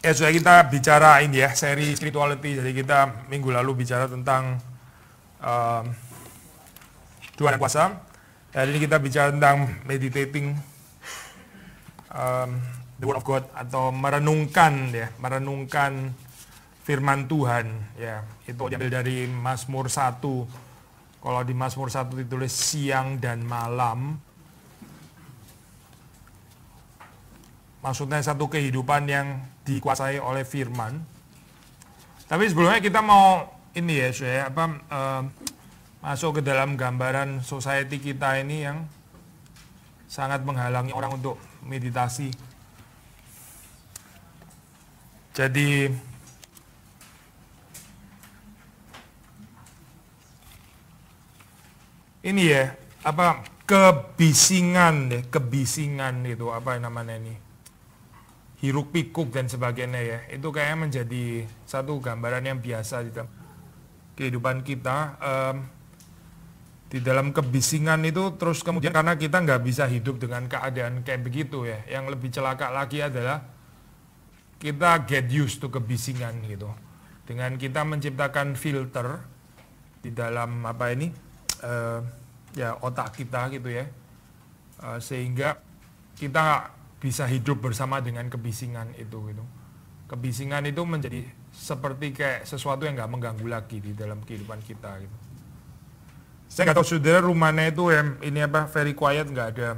Ya sudah, kita bicara ini ya, seri spirituality. Jadi kita minggu lalu bicara tentang Tuhan dan kuasa. Hari ini kita bicara tentang meditating the word of God, atau merenungkan firman Tuhan ya. Itu diambil dari Mazmur 1. Kalau di Mazmur 1 ditulis siang dan malam. Maksudnya satu kehidupan yang dikuasai oleh firman. Tapi sebelumnya kita mau ini ya, saya masuk ke dalam gambaran society kita ini yang sangat menghalangi orang untuk meditasi. Jadi ini ya, kebisingan itu apa namanya ini? Hiruk pikuk dan sebagainya ya, itu kayaknya menjadi satu gambaran yang biasa di dalam kehidupan kita. Di dalam kebisingan itu terus kemudian karena kita nggak bisa hidup dengan keadaan kayak begitu ya, yang lebih celaka lagi adalah kita get used to kebisingan gitu, dengan kita menciptakan filter di dalam ya otak kita gitu ya, sehingga kita bisa hidup bersama dengan kebisingan itu gitu. Kebisingan itu menjadi seperti kayak sesuatu yang nggak mengganggu lagi di dalam kehidupan kita gitu. Saya nggak tahu saudara, rumahnya itu very quiet, nggak ada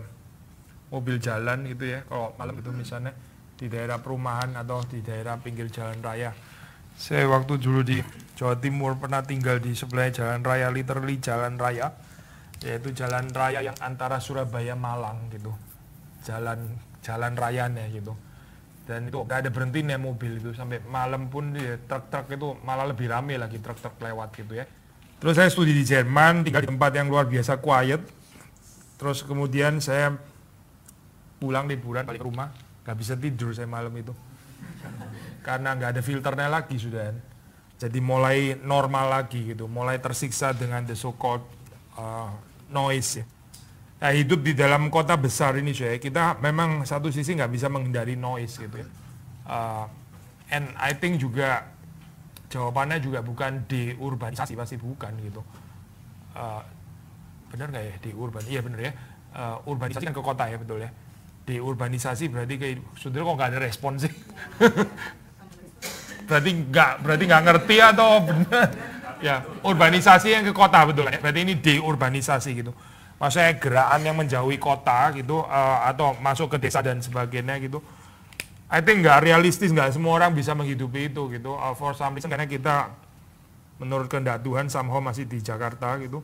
mobil jalan gitu ya. Kalau malam itu misalnya di daerah perumahan atau di daerah pinggir jalan raya. Saya waktu dulu di Jawa Timur pernah tinggal di sebelah jalan raya, literally jalan raya, yaitu jalan raya yang antara Surabaya Malang gitu. Jalan rayanya gitu, dan itu gak ada berhentinya mobil itu sampai malam pun ya, truk-truk itu malah lebih ramai lagi, truk-truk lewat gitu ya. Terus saya studi di Jerman, tinggal di tempat yang luar biasa quiet. Terus kemudian saya pulang liburan balik ke rumah, gak bisa tidur saya malam itu karena gak ada filternya lagi sudah. Jadi mulai normal lagi gitu, mulai tersiksa dengan the so called noise ya. Nah, hidup di dalam kota besar ini kita memang satu sisi nggak bisa menghindari noise gitu ya. And I think juga jawabannya juga bukan deurbanisasi, pasti bukan gitu. Benar nggak ya deurbanisasi? Iya benar ya. Urbanisasi kan ke kota ya, betul ya. Deurbanisasi berarti kayak saudara kok nggak ada respon sih? berarti nggak ngerti atau benar? Ya, urbanisasi yang ke kota betul ya. Berarti ini deurbanisasi gitu. Maksudnya gerakan yang menjauhi kota gitu, atau masuk ke desa dan sebagainya gitu. I think nggak realistis, nggak semua orang bisa menghidupi itu gitu. For some reason, karena kita menurut kehendak Tuhan somehow masih di Jakarta gitu.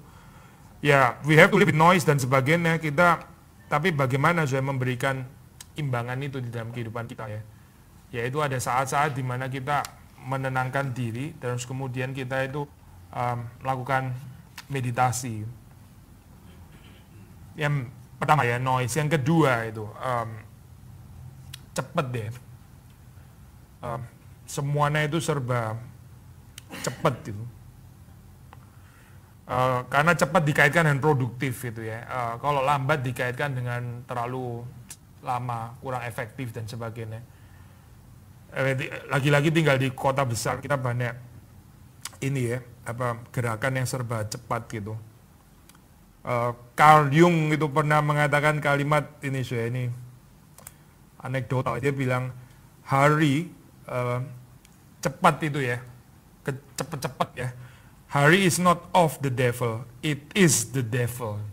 Ya, we have to live with noise dan sebagainya kita. Tapi bagaimana saya memberikan imbangan itu di dalam kehidupan kita ya. Yaitu ada saat-saat di mana kita menenangkan diri, terus kemudian kita itu melakukan meditasi. Yang pertama ya noise, yang kedua itu cepet deh, semuanya itu serba cepet gitu, karena cepat dikaitkan dengan produktif gitu ya. Kalau lambat dikaitkan dengan terlalu lama, kurang efektif dan sebagainya. Lagi-lagi tinggal di kota besar, kita banyak ini ya, gerakan yang serba cepat gitu. Carl Jung itu pernah mengatakan kalimat ini, ini anekdotal. Dia bilang hari cepat itu ya, cepet-cepet ya. Hurry is not of the devil, it is the devil.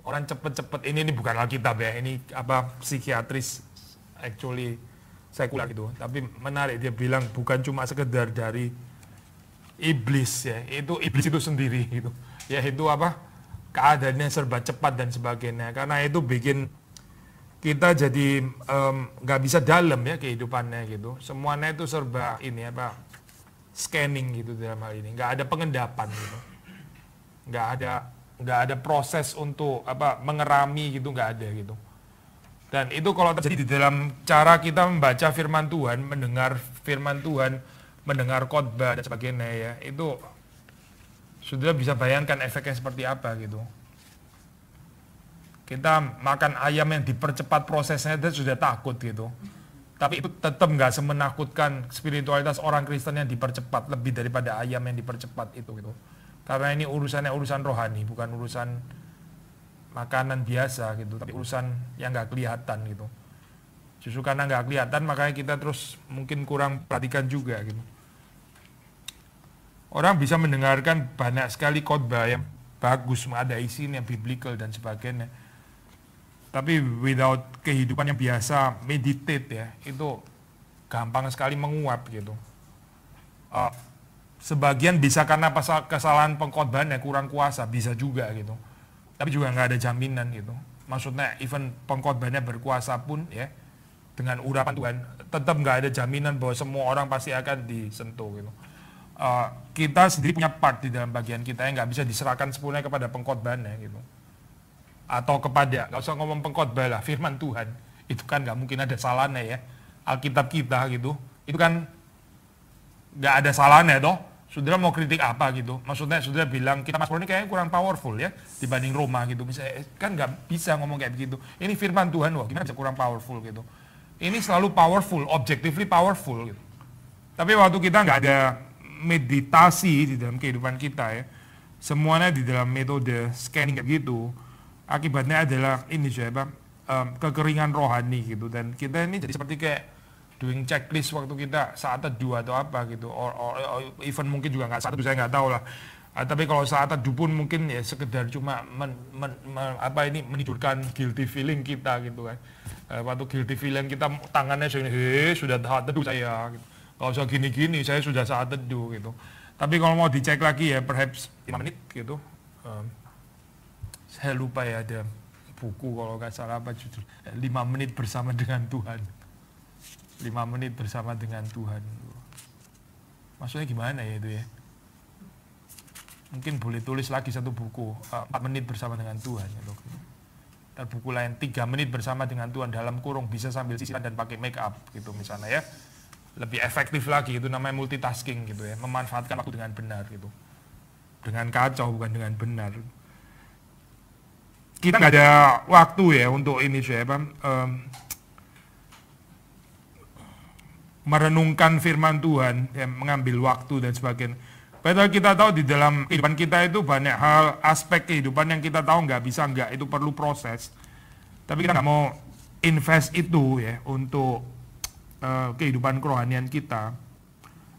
Orang cepet-cepet ini bukan Alkitab ya, ini psikiatris, actually sekular gitu. Tapi menarik, dia bilang bukan cuma sekedar dari iblis ya, itu iblis itu sendiri gitu. Ya itu keadaannya serba cepat dan sebagainya, karena itu bikin kita jadi nggak bisa dalam ya kehidupannya gitu. Semuanya itu serba ini scanning gitu dalam hal ini, nggak ada pengendapan gitu, nggak ada proses untuk mengerami gitu, nggak ada gitu. Dan itu kalau terjadi di dalam cara kita membaca firman Tuhan, mendengar firman Tuhan, mendengar khotbah dan sebagainya ya, itu sudah bisa bayangkan efeknya seperti apa gitu. Kita makan ayam yang dipercepat prosesnya itu sudah takut gitu. Tapi itu tetap nggak semenakutkan spiritualitas orang Kristen yang dipercepat lebih daripada ayam yang dipercepat itu gitu. Karena ini urusan rohani, bukan urusan makanan biasa gitu, tapi urusan yang nggak kelihatan gitu. Justru karena nggak kelihatan makanya kita terus mungkin kurang perhatikan juga gitu. Orang bisa mendengarkan banyak sekali khotbah yang bagus, ada isinya biblical dan sebagainya. Tapi without kehidupan yang biasa, meditate ya, itu gampang sekali menguap gitu. Sebagian bisa karena kesalahan pengkhotbahan kurang kuasa, bisa juga gitu. Tapi juga nggak ada jaminan gitu. Maksudnya even pengkhotbahnya berkuasa pun ya, dengan urapan Tuhan, tetap nggak ada jaminan bahwa semua orang pasti akan disentuh gitu. Kita sendiri punya part di dalam bagian kita yang nggak bisa diserahkan sepenuhnya kepada pengkhotbahannya gitu. Atau kepada, nggak usah ngomong pengkhotbah lah, firman Tuhan, itu kan nggak mungkin ada salahnya ya. Alkitab kita gitu, itu kan nggak ada salahnya toh. Saudara mau kritik apa gitu, maksudnya saudara bilang kita Mazmur ini kayaknya kurang powerful ya dibanding Roma gitu, misalnya kan nggak bisa ngomong kayak begitu. Ini firman Tuhan, wah gimana bisa kurang powerful gitu. Ini selalu powerful, objectively powerful gitu. Tapi waktu kita nggak ada meditasi di dalam kehidupan kita ya, semuanya di dalam metode scanning kayak gitu, akibatnya adalah ini siapa kekeringan rohani gitu, dan kita ini jadi seperti kayak doing checklist waktu kita saat teduh atau apa gitu, or even mungkin juga nggak saat teduh, saya nggak tahu lah. Tapi kalau saat teduh pun mungkin ya sekedar cuma menidurkan guilty feeling kita gitu kan. Waktu guilty feeling kita tangannya sudah saat teduh saya gitu. Kalau usah gini-gini saya sudah saat teduh gitu. Tapi kalau mau dicek lagi ya perhaps 5 menit gitu. Saya lupa ya, ada buku kalau nggak salah apa judul 5 menit bersama dengan Tuhan. 5 menit bersama dengan Tuhan. Maksudnya gimana ya itu ya? Mungkin boleh tulis lagi satu buku 4 menit bersama dengan Tuhan gitu. Dan buku lain 3 menit bersama dengan Tuhan dalam kurung bisa sambil sisiran dan pakai make up gitu misalnya ya. Lebih efektif lagi, itu namanya multitasking gitu ya, memanfaatkan waktu dengan benar gitu. Dengan kacau bukan dengan benar. Kita nggak ada waktu ya untuk ini siapa merenungkan firman Tuhan, ya, mengambil waktu dan sebagainya. Padahal kita tahu di dalam kehidupan kita itu banyak hal, aspek kehidupan yang kita tahu nggak bisa nggak, itu perlu proses. Tapi kita nggak mau invest itu ya untuk kehidupan kerohanian kita.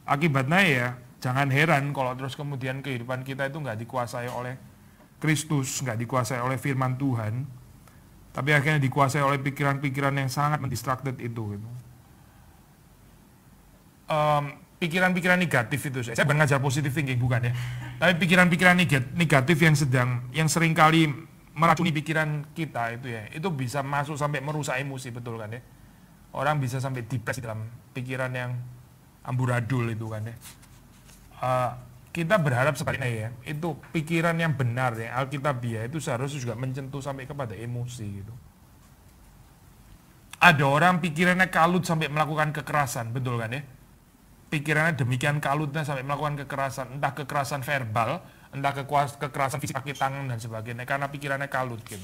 Akibatnya ya jangan heran kalau terus kemudian kehidupan kita itu nggak dikuasai oleh Kristus, nggak dikuasai oleh firman Tuhan, tapi akhirnya dikuasai oleh pikiran-pikiran yang sangat mendistracted itu gitu. Pikiran-pikiran negatif itu, saya bukan ngajar positive thinking bukan ya, tapi pikiran-pikiran negatif yang seringkali meracuni pikiran kita itu ya, itu bisa masuk sampai merusak emosi, betul kan ya. Orang bisa sampai depresi dalam pikiran yang amburadul itu kan ya. Kita berharap sebaliknya ya, itu pikiran yang benar ya, Alkitabiah itu seharusnya juga mencentuh sampai kepada emosi gitu. Ada orang pikirannya kalut sampai melakukan kekerasan, betul kan ya. Pikirannya demikian kalutnya sampai melakukan kekerasan, entah kekerasan verbal, entah kekerasan fisik, kaki tangan dan sebagainya, karena pikirannya kalut gitu.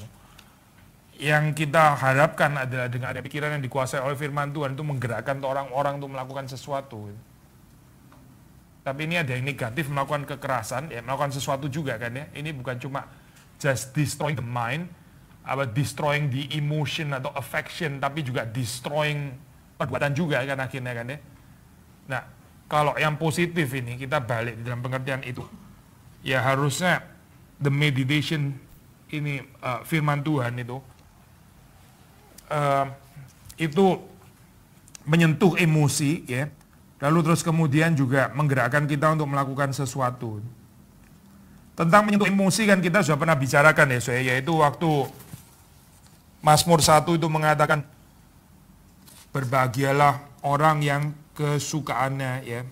Yang kita harapkan adalah dengan ada pikiran yang dikuasai oleh firman Tuhan itu menggerakkan orang-orang untuk melakukan sesuatu. Tapi ini ada yang negatif, melakukan kekerasan, ya melakukan sesuatu juga kan ya. Ini bukan cuma just destroying the mind, destroying the emotion atau affection, tapi juga destroying perbuatan juga kan akhirnya kan ya. Nah, kalau yang positif ini kita balik di dalam pengertian itu, ya harusnya the meditation ini firman Tuhan itu menyentuh emosi ya, lalu terus kemudian juga menggerakkan kita untuk melakukan sesuatu. Tentang menyentuh emosi kan kita sudah pernah bicarakan ya, yaitu waktu Mazmur 1 itu mengatakan berbahagialah orang yang kesukaannya ya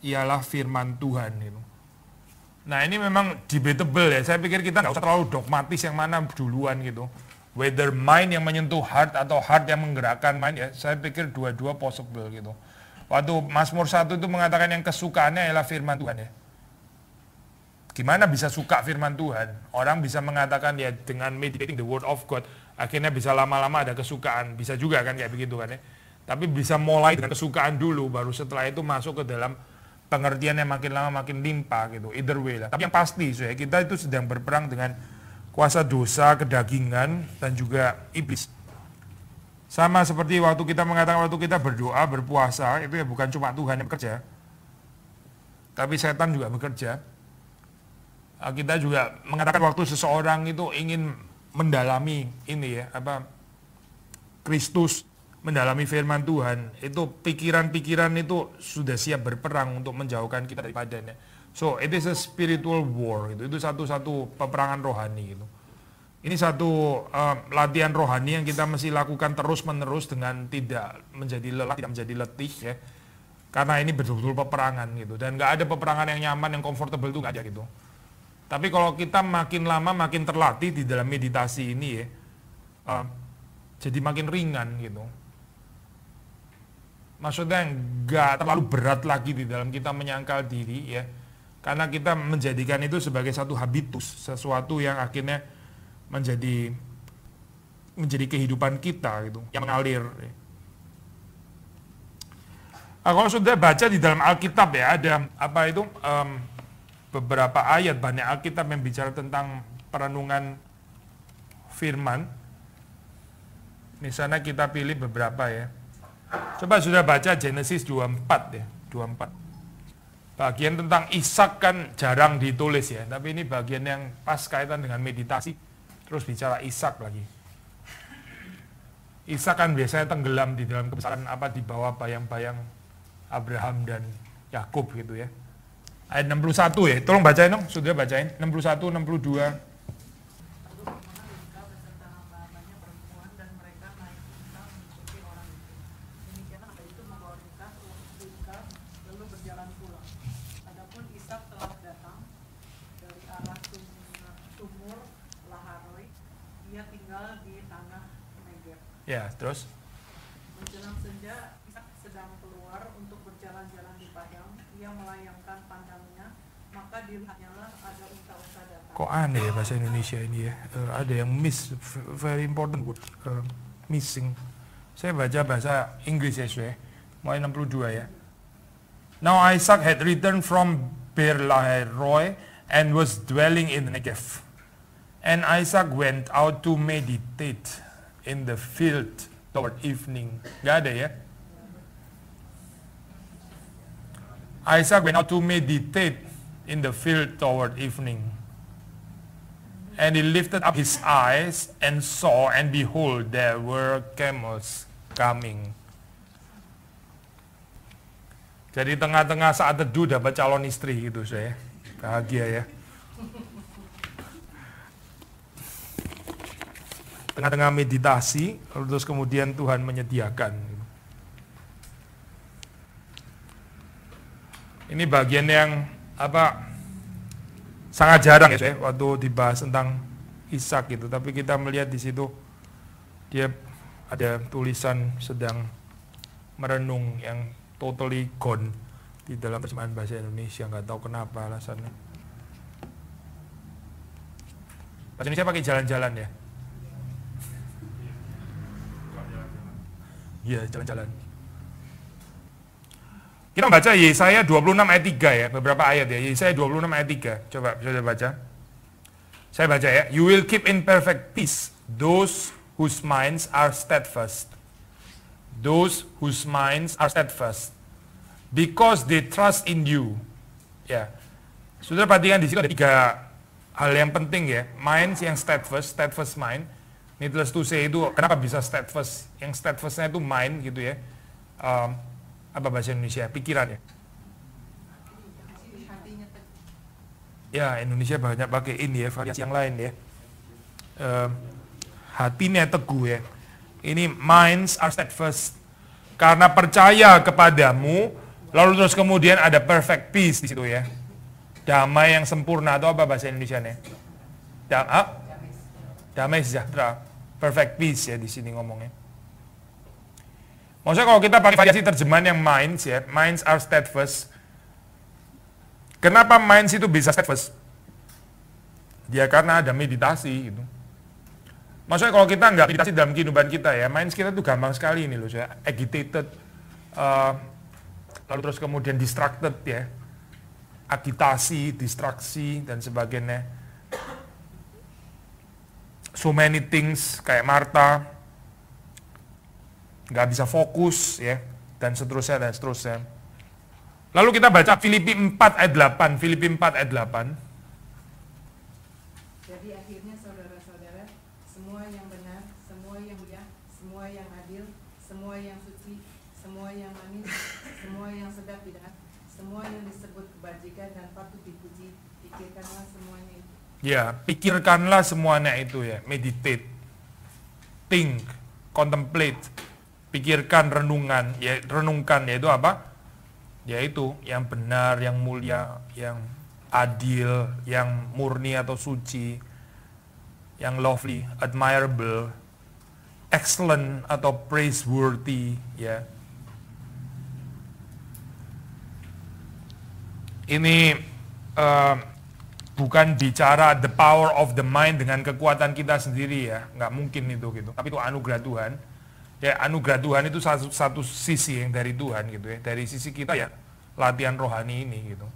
ialah firman Tuhan gitu. Nah ini memang debatable ya, saya pikir kita nggak usah terlalu dogmatis yang mana duluan gitu. Whether mind yang menyentuh heart atau heart yang menggerakkan mind ya, saya pikir dua-dua possible gitu. Waktu Mazmur 1 itu mengatakan yang kesukaannya ialah firman Tuhan ya. Gimana bisa suka firman Tuhan? Orang bisa mengatakan ya dengan meditating the word of God, akhirnya bisa lama-lama ada kesukaan, bisa juga kan kayak begitu kan ya. Tapi bisa mulai dengan kesukaan dulu, baru setelah itu masuk ke dalam pengertian yang makin lama makin limpah gitu. Either way lah. Tapi yang pasti ya, kita itu sedang berperang dengan kuasa dosa, kedagingan, dan juga iblis. Sama seperti waktu kita mengatakan waktu kita berdoa, berpuasa, itu ya bukan cuma Tuhan yang bekerja, tapi setan juga bekerja. Kita juga mengatakan waktu seseorang itu ingin mendalami ini ya, Kristus, mendalami firman Tuhan, itu pikiran-pikiran itu sudah siap berperang untuk menjauhkan kita daripadanya. So, it is a spiritual war, gitu. Itu satu-satu peperangan rohani gitu. Ini satu latihan rohani yang kita mesti lakukan terus-menerus dengan tidak menjadi lelah, tidak menjadi letih ya. Karena ini betul-betul peperangan gitu. Dan nggak ada peperangan yang nyaman, yang comfortable itu nggak ada gitu. Tapi kalau kita makin lama makin terlatih di dalam meditasi ini ya, jadi makin ringan gitu. Maksudnya nggak terlalu berat lagi di dalam kita menyangkal diri ya. Karena kita menjadikan itu sebagai satu habitus, sesuatu yang akhirnya menjadi kehidupan kita gitu, yang mengalir. Nah, kalau sudah baca di dalam Alkitab ya, ada beberapa ayat banyak Alkitab yang bicara tentang perenungan firman. Misalnya kita pilih beberapa ya. Coba sudah baca Genesis 24 ya, 24. Bagian tentang Ishak kan jarang ditulis ya, tapi ini bagian yang pas kaitan dengan meditasi. Terus bicara Ishak lagi. Ishak kan biasanya tenggelam di dalam kebesaran di bawah bayang-bayang Abraham dan Yakub gitu ya. Ayat 61 ya, tolong bacain dong, sudah bacain 61, 62. Ya, terus? Menjelang senja, Ishak sedang keluar untuk berjalan-jalan di padang. Ia melayangkan pandangnya, maka dilihatnyalah ada unta-unta datang. Kok aneh ya bahasa Indonesia ini ya? Ada yang miss, very important word, missing. Saya baca bahasa Inggris ya, mulai 62 ya. Now Isaac had returned from Beer-lahai-roi and was dwelling in Negev. And Isaac went out to meditate in the field toward evening. Gak ada ya? Isaac went out to meditate in the field toward evening. And he lifted up his eyes and saw, and behold, there were camels coming. Jadi tengah-tengah saat teduh dapat calon istri gitu saya. Bahagia ya. Tengah-tengah meditasi, terus kemudian Tuhan menyediakan. Ini bagian yang sangat jarang ya, waktu dibahas tentang Ishak gitu. Tapi kita melihat di situ dia ada tulisan sedang merenung yang totally gone di dalam terjemahan bahasa Indonesia. Nggak tahu kenapa alasannya. Bahasa Indonesia pakai jalan-jalan ya. Iya, jalan-jalan. Kita baca Yesaya 26 ayat 3 ya, beberapa ayat ya. Yesaya 26 ayat 3. Coba saya baca. Saya baca ya. You will keep in perfect peace those whose minds are steadfast. Those whose minds are steadfast. Because they trust in you. Ya. Sudah perhatikan di sini ada 3 hal yang penting ya. Minds yang steadfast mind. Needless to say itu kenapa bisa steadfast? Yang steadfastnya itu mind gitu ya. Apa bahasa Indonesia? Pikiran ya. Ya Indonesia banyak pakai ini ya, variasi yang lain ya. Hatinya teguh ya. Ini minds are steadfast karena percaya kepadamu. Lalu terus kemudian ada perfect peace di situ ya. Damai yang sempurna atau apa bahasa Indonesianya? Damai sejahtera. Perfect peace ya di sini ngomongnya. Maksudnya kalau kita pakai variasi terjemahan yang minds ya, minds are steadfast. Kenapa minds itu bisa steadfast? Ya karena ada meditasi gitu. Maksudnya kalau kita nggak meditasi dalam kehidupan kita ya, mind kita tuh gampang sekali ini loh, saya agitated, lalu terus kemudian distracted ya, agitasi, distraksi dan sebagainya. So many things kayak Marta, nggak bisa fokus ya, dan seterusnya dan seterusnya. Lalu kita baca Filipi 4 ayat 8, Filipi 4 ayat 8. Jadi akhirnya saudara-saudara, semua yang benar, semua yang mulia, semua yang adil, semua yang suci, semua yang manis, semua yang sedap didengar, semua yang disebut kebajikan dan patut dipuji, pikirkanlah semuanya itu. Ya, pikirkanlah semuanya itu ya, meditate, think, contemplate, pikirkan, renungkan, yaitu apa? Yaitu yang benar, yang mulia, yang adil, yang murni atau suci, yang lovely, admirable, excellent atau praiseworthy, ya. Ini bukan bicara the power of the mind dengan kekuatan kita sendiri ya, nggak mungkin itu gitu. Tapi itu anugerah Tuhan. Ya, anugerah Tuhan itu satu sisi yang dari Tuhan gitu ya. Dari sisi kita ya latihan rohani ini gitu.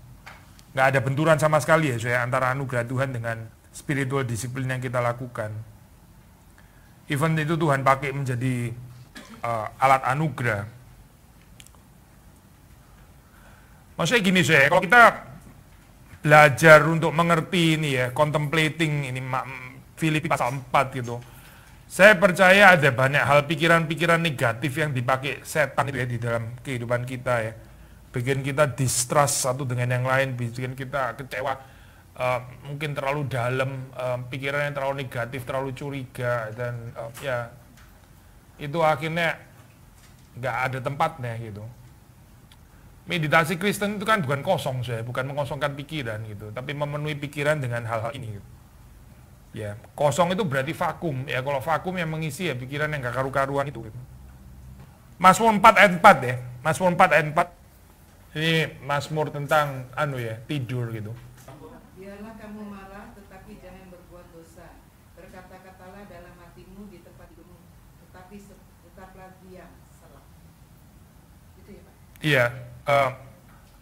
Nggak ada benturan sama sekali ya saya antara anugerah Tuhan dengan spiritual disiplin yang kita lakukan. Even itu Tuhan pakai menjadi alat anugerah. Maksudnya gini saya, kalau kita belajar untuk mengerti ini ya, contemplating ini Filipi pasal 4 gitu. Saya percaya ada banyak hal pikiran-pikiran negatif yang dipakai setan itu ya di dalam kehidupan kita ya. Bikin kita distrust satu dengan yang lain, bikin kita kecewa, mungkin terlalu dalam, pikirannya terlalu negatif, terlalu curiga, dan ya itu akhirnya nggak ada tempatnya gitu. Meditasi Kristen itu kan bukan kosong saya, bukan mengosongkan pikiran gitu, tapi memenuhi pikiran dengan hal-hal ini gitu. Ya, kosong itu berarti vakum. Ya, kalau vakum yang mengisi ya pikiran yang gak karu-karuan itu. Gitu. Mazmur 4 ayat 4 ya. Mazmur 4 ayat 4. Ini Mazmur tentang tidur gitu. Biarlah kamu marah, tetapi jangan berbuat dosa. Berkata-katalah dalam hatimu di tempat tidurmu, tetapi tetaplah diam. Salah. Itu ya Pak? Iya.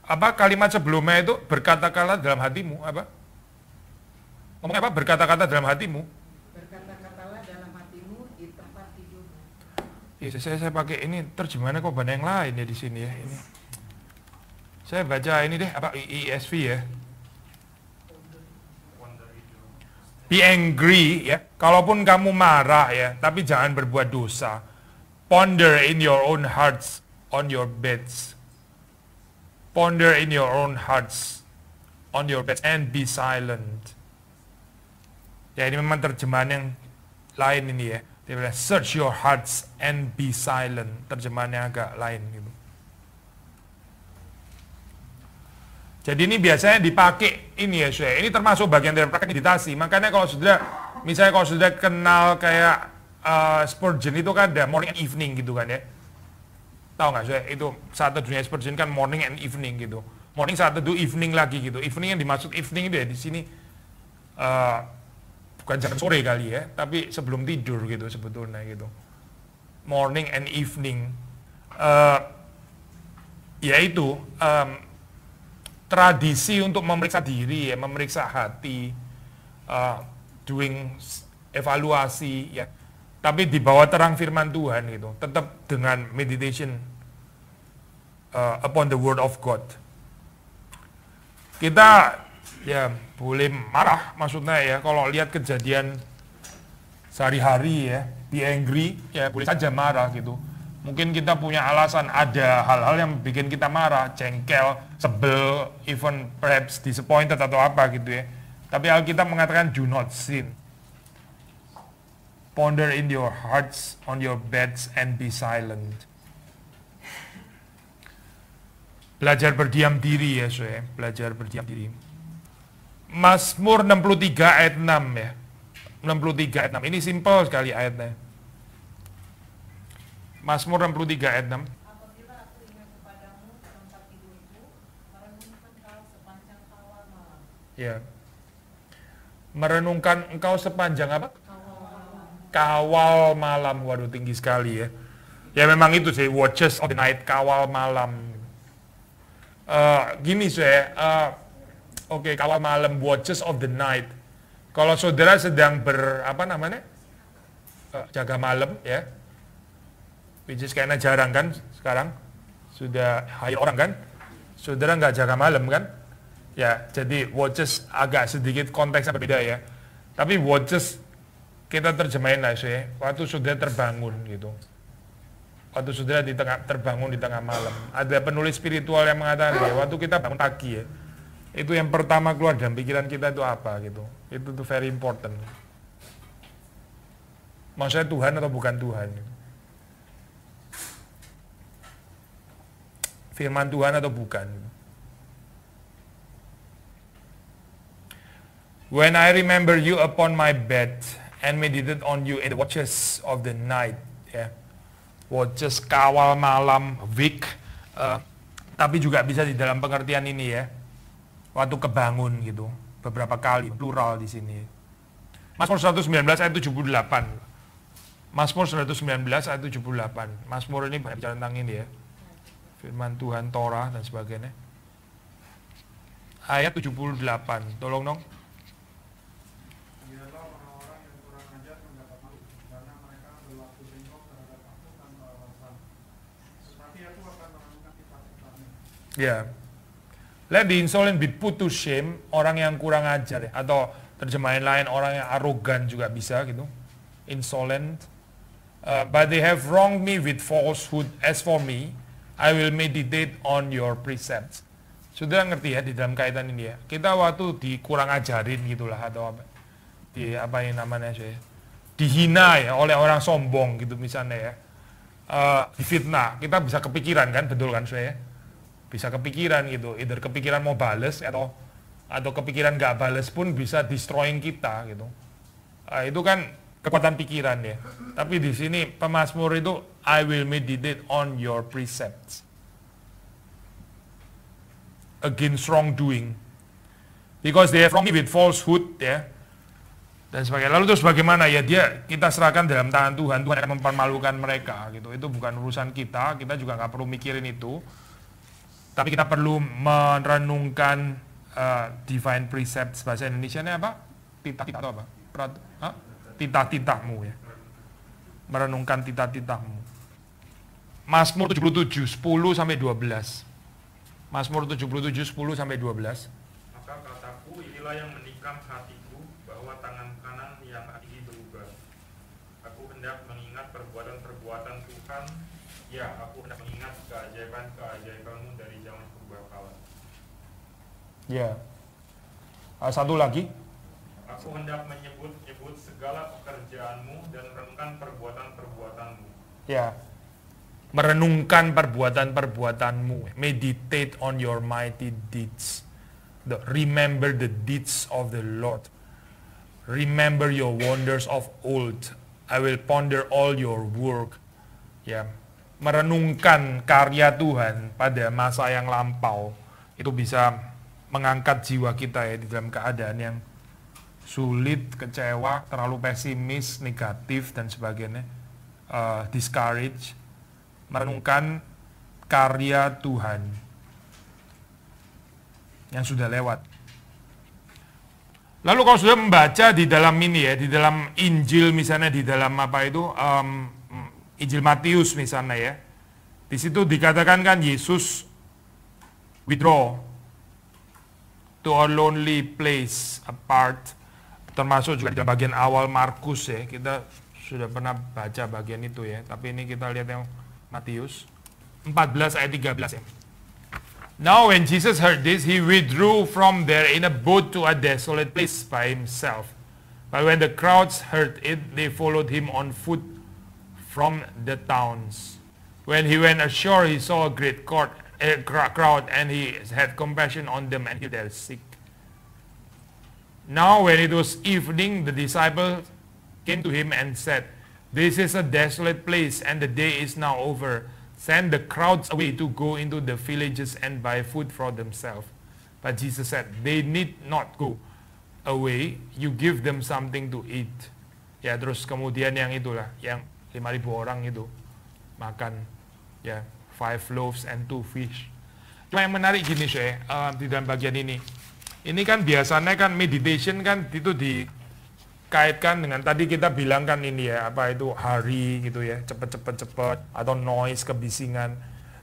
Apa kalimat sebelumnya itu berkata-kata dalam hatimu apa? Ngomong apa? Berkata-kata dalam hatimu. Berkata-katalah dalam hatimu di tempat tidurmu. Iya, saya pakai ini terjemahannya kok banyak yang lain ya di sini ya. Ini. Saya baca ini deh apa ESV ya. Be angry ya. Kalaupun kamu marah ya, tapi jangan berbuat dosa. Ponder in your own hearts on your beds. Ponder in your own hearts on your beds and be silent. Ya ini memang terjemahan yang lain ini ya. Dia bilang search your hearts and be silent. Terjemahannya agak lain gitu. Jadi ini biasanya dipakai ini ya saya. Ini termasuk bagian dari praktek meditasi. Makanya kalau sudah kenal kayak Spurgeon itu kan ada morning and evening gitu kan ya. Tahu nggak saya? Itu saat teduhnya Spurgeon kan morning and evening gitu. Morning saat teduh, evening lagi gitu. Evening yang dimaksud evening itu ya di sini bukan jam sore kali ya, tapi sebelum tidur gitu sebetulnya gitu. Morning and evening, yaitu tradisi untuk memeriksa diri ya, memeriksa hati, doing evaluasi ya, tapi di bawah terang firman Tuhan gitu, tetap dengan meditation upon the word of God. Kita ya boleh marah maksudnya ya, kalau lihat kejadian sehari-hari ya, be angry ya boleh saja marah gitu. Mungkin kita punya alasan, ada hal-hal yang bikin kita marah, jengkel, sebel, even perhaps disappointed atau apa gitu ya. Tapi Alkitab mengatakan do not sin. Ponder in your hearts on your beds and be silent. Belajar berdiam diri ya saya, belajar berdiam diri. Mazmur 63 ayat 6 ya. 63 ayat 6. Ini simple sekali ayatnya. Mazmur 63 ayat 6. Apabila aku ingat kepadamu tempat tidurku, merenungkan kau sepanjang kawal malam. Ya. Merenungkan engkau sepanjang apa? kawal malam. Waduh, tinggi sekali ya. Ya memang itu sih, watches of the night, kawal malam. Gini saya, oke, kawal malam, watches of the night. Kalau saudara sedang jaga malam ya, which is kayaknya jarang kan sekarang, sudah hire orang kan, saudara nggak jaga malam kan, ya jadi watches agak sedikit konteksnya berbeda ya. Tapi watches kita terjemahin lah saya, waktu saudara terbangun gitu. Waktu saudara terbangun di tengah malam. Ada penulis spiritual yang mengatakan ya, waktu kita bangun pagi ya, itu yang pertama keluar dalam pikiran kita itu apa gitu. Itu tuh very important. Maksudnya Tuhan atau bukan Tuhan. Firman Tuhan atau bukan. When I remember you upon my bed and meditate on you in the watches of the night, ya. Watches kawal malam, week, tapi juga bisa di dalam pengertian ini ya. Waktu kebangun gitu, beberapa kali plural di sini. Mazmur 119 ayat 78. Mazmur 119 ayat 78. Mazmur ini banyak bicara tentang ini ya. Firman Tuhan, Torah dan sebagainya. Ayat 78. Tolong dong. Ya, let the insolent be put to shame, orang yang kurang ajar ya. Atau terjemahan lain orang yang arogan juga bisa gitu, insolent. But they have wronged me with falsehood. As for me, I will meditate on your precepts. Sudah ngerti ya di dalam kaitan ini ya. Kita waktu dikurang ajarin gitulah atau apa yang namanya saya, dihina ya oleh orang sombong gitu misalnya ya, difitnah, kita bisa kepikiran kan, betul kan saya? Bisa kepikiran gitu, either kepikiran mau bales atau kepikiran gak bales pun bisa destroying kita gitu. Itu kan kekuatan pikiran ya. Tapi di sini pemazmur itu I will meditate on your precepts against wrongdoing because they have wronged me with falsehood ya. Dan sebagainya. Lalu terus bagaimana ya, kita serahkan dalam tangan Tuhan. Tuhan akan mempermalukan mereka gitu. Itu bukan urusan kita juga nggak perlu mikirin itu. Tapi kita perlu merenungkan divine precepts, bahasa Indonesianya apa? Titah-titah atau apa? Titah-titahmu ya. Merenungkan titah-titahmu. Mazmur 77, 10 sampai 12. Mazmur 77, 10 sampai 12. Maka kataku, inilah yang menikam hatiku, bahwa tangan kanan yang tinggi berubah. Aku hendak mengingat perbuatan-perbuatan Tuhan. Ya, aku hendak mengingat keajaiban-keajaibanmu dari zaman purbakala. Ya. Satu lagi. Aku hendak menyebut-nyebut segala pekerjaanmu dan merenungkan perbuatan-perbuatanmu. Ya. Merenungkan perbuatan-perbuatanmu. Meditate on your mighty deeds. Remember the deeds of the Lord. Remember your wonders of old. I will ponder all your work. Ya. Merenungkan karya Tuhan pada masa yang lampau, itu bisa mengangkat jiwa kita ya di dalam keadaan yang sulit, kecewa, terlalu pesimis, negatif dan sebagainya, discourage. Merenungkan karya Tuhan yang sudah lewat. Lalu kalau sudah membaca di dalam ini ya, di dalam Injil misalnya, di dalam Injil Matius misalnya ya, di situ dikatakan kan Yesus withdraw to a lonely place apart, termasuk juga di dalam bagian awal Markus ya, kita sudah pernah baca bagian itu ya, tapi ini kita lihat yang Matius 14 ayat 13 ya. Now when Jesus heard this, he withdrew from there in a boat to a desolate place by himself. But when the crowds heard it, they followed him on foot from the towns. When he went ashore, he saw a great crowd, and he had compassion on them and healed their sick. Now when it was evening, the disciples came to him and said, "This is a desolate place, and the day is now over. Send the crowds away to go into the villages and buy food for themselves." But Jesus said, "They need not go away. You give them something to eat." Ya terus kemudian yang itulah, yang 5.000 orang itu makan, ya 5 loaves and 2 fish. Cuma yang menarik gini sih, di dalam bagian ini kan biasanya kan meditation kan itu dikaitkan dengan tadi kita bilang kan ini ya, apa itu hari gitu ya, cepet, atau noise, kebisingan.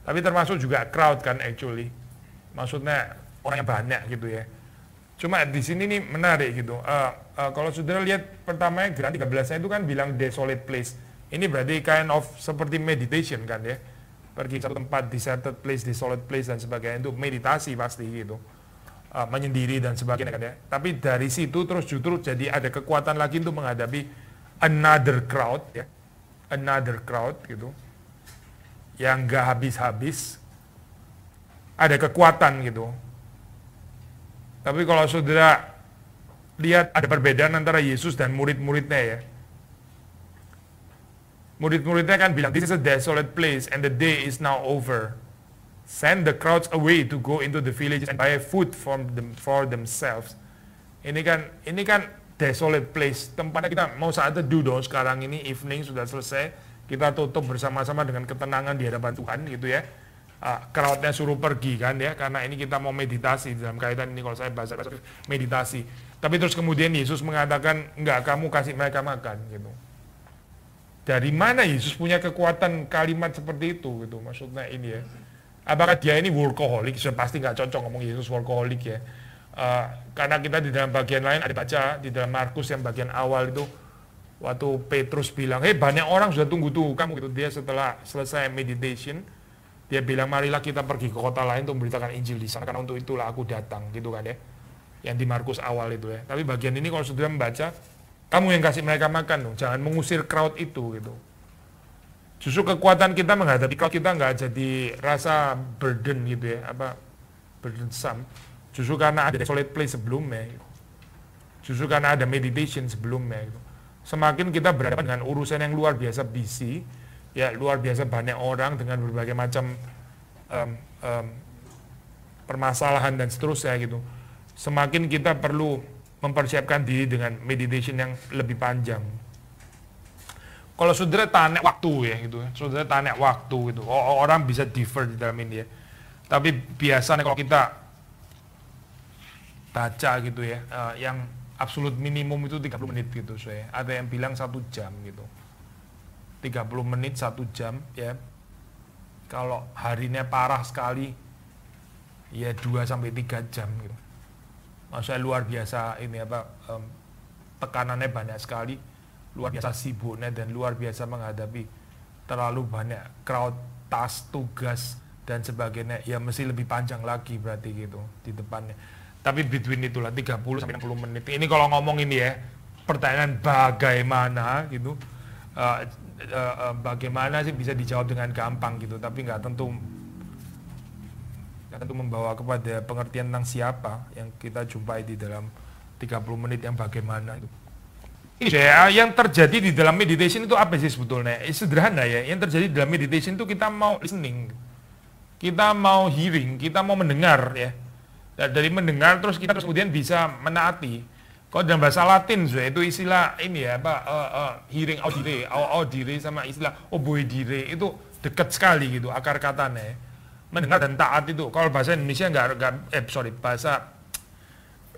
Tapi termasuk juga crowd kan actually, maksudnya orang yang banyak gitu ya. Cuma di sini nih menarik gitu. Kalau saudara lihat pertamanya Geran 13-nya itu kan bilang desolate place. Ini berarti kind of seperti meditation kan ya. Pergi ke satu tempat, deserted place, desolate place dan sebagainya, itu meditasi pasti gitu. Menyendiri dan sebagainya kan ya. Tapi dari situ terus justru jadi ada kekuatan lagi untuk menghadapi another crowd ya. Another crowd gitu. Yang gak habis-habis. Ada kekuatan gitu. Tapi kalau saudara lihat ada perbedaan antara Yesus dan murid-muridnya ya. Murid-muridnya kan bilang, this is a desolate place and the day is now over. Send the crowds away to go into the villages and buy food for themselves. Ini kan desolate place. Tempatnya kita mau saat teduh dong sekarang ini, evening sudah selesai. Kita tutup bersama-sama dengan ketenangan di hadapan Tuhan gitu ya. Crowdnya suruh pergi kan ya, karena ini kita mau meditasi dalam kaitan ini kalau saya bahasa meditasi. Tapi terus kemudian Yesus mengatakan, enggak, kamu kasih mereka makan gitu. Dari mana Yesus punya kekuatan kalimat seperti itu gitu, maksudnya ini ya. Apakah dia ini workaholic? Sudah pasti nggak cocok ngomong Yesus workaholic ya. Karena kita di dalam bagian lain ada baca di dalam Markus yang bagian awal itu, waktu Petrus bilang, banyak orang sudah tunggu kamu gitu. Dia setelah selesai meditation, dia bilang, marilah kita pergi ke kota lain untuk memberitakan Injil di sana, karena untuk itulah aku datang, gitu kan ya. Yang di Markus awal itu ya. Tapi bagian ini kalau sudah membaca, kamu yang kasih mereka makan dong, jangan mengusir crowd itu gitu. Justru kekuatan kita menghadapi crowd kita nggak jadi rasa burden gitu ya, burdensome. Justru karena ada desolate place sebelumnya, gitu. Justru karena ada meditation sebelumnya. Gitu. Semakin kita berhadapan dengan urusan yang luar biasa busy, ya luar biasa banyak orang dengan berbagai macam permasalahan dan seterusnya gitu. Semakin kita perlu mempersiapkan diri dengan meditation yang lebih panjang. Kalau saudara tanya waktu ya gitu, saudara tanya waktu gitu, orang bisa differ di dalam ini ya. Tapi biasanya kalau kita baca gitu ya, yang absolute minimum itu 30 menit gitu saya. Ada yang bilang 1 jam gitu. 30 menit 1 jam ya. Kalau harinya parah sekali ya 2-3 jam gitu. Maksudnya luar biasa ini tekanannya banyak sekali, luar biasa sibuknya dan luar biasa menghadapi terlalu banyak crowd, tas, tugas dan sebagainya. Ya mesti lebih panjang lagi berarti gitu di depannya. Tapi between itulah 30-60 menit. Ini kalau ngomong ini ya, pertanyaan bagaimana gitu. Bagaimana sih bisa dijawab dengan gampang gitu, tapi nggak tentu membawa kepada pengertian tentang siapa yang kita jumpai di dalam 30 menit yang bagaimana itu. Ini ya, yang terjadi di dalam meditation itu apa sih sebetulnya? Sederhana ya, yang terjadi di dalam meditation itu kita mau listening, kita mau hearing, kita mau mendengar ya. Dan dari mendengar terus kita kemudian bisa menaati. Kalau dalam bahasa Latin itu istilah ini ya, hearing audire sama istilah oboidire itu dekat sekali gitu akar katanya. Mendengar dan taat itu. Kalau bahasa Indonesia bahasa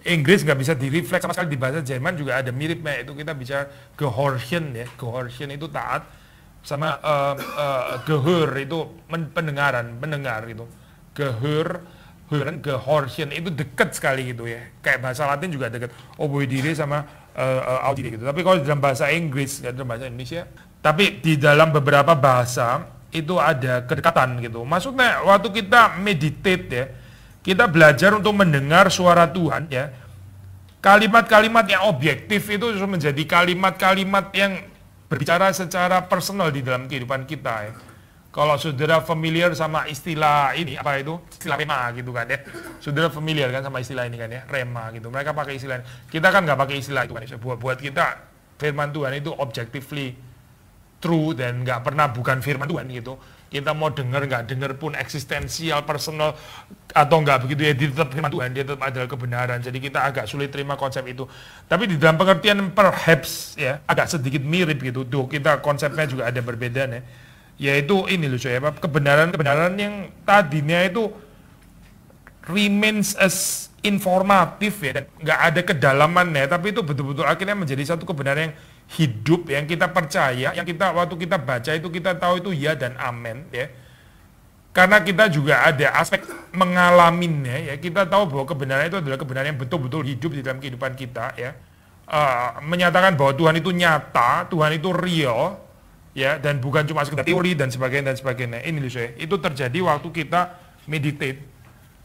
Inggris nggak bisa direfleks sama sekali. Di bahasa Jerman juga ada miripnya, itu kita bicara gehorchen ya. Gehorchen itu taat, sama gehör itu mendengar gitu. Gehorchen itu dekat sekali gitu ya. Kayak bahasa Latin juga dekat. Oboidire sama audire gitu. Tapi kalau dalam bahasa Inggris, ya dalam bahasa Indonesia, tapi di dalam beberapa bahasa itu ada kedekatan gitu. Maksudnya waktu kita meditate ya, kita belajar untuk mendengar suara Tuhan ya. Kalimat-kalimat yang objektif itu menjadi kalimat-kalimat yang berbicara secara personal di dalam kehidupan kita ya. Kalau saudara familiar sama istilah ini, istilah rema gitu kan ya. Saudara familiar kan sama istilah ini kan ya, rema gitu. Mereka pakai istilah ini. Kita kan nggak pakai istilah itu kan. Buat kita firman Tuhan itu objectively true dan nggak pernah bukan firman Tuhan gitu. Kita mau dengar nggak dengar pun, eksistensial, personal atau nggak begitu ya, dia tetap firman Tuhan, dia tetap adalah kebenaran. Jadi kita agak sulit terima konsep itu. Tapi di dalam pengertian perhaps ya agak sedikit mirip gitu. Tuh kita konsepnya juga ada berbeda nih. Yaitu ini loh ya, kebenaran yang tadinya itu remains as informatif ya, dan nggak ada kedalamannya, tapi itu betul-betul akhirnya menjadi satu kebenaran yang hidup, yang kita percaya, yang kita waktu kita baca itu kita tahu itu ya dan amin ya. Karena kita juga ada aspek mengalaminya ya, kita tahu bahwa kebenaran itu adalah kebenaran yang betul-betul hidup di dalam kehidupan kita ya. Menyatakan bahwa Tuhan itu nyata, Tuhan itu real ya, dan bukan cuma sekedar teori dan sebagainya. Ini loh saya, itu terjadi waktu kita meditate.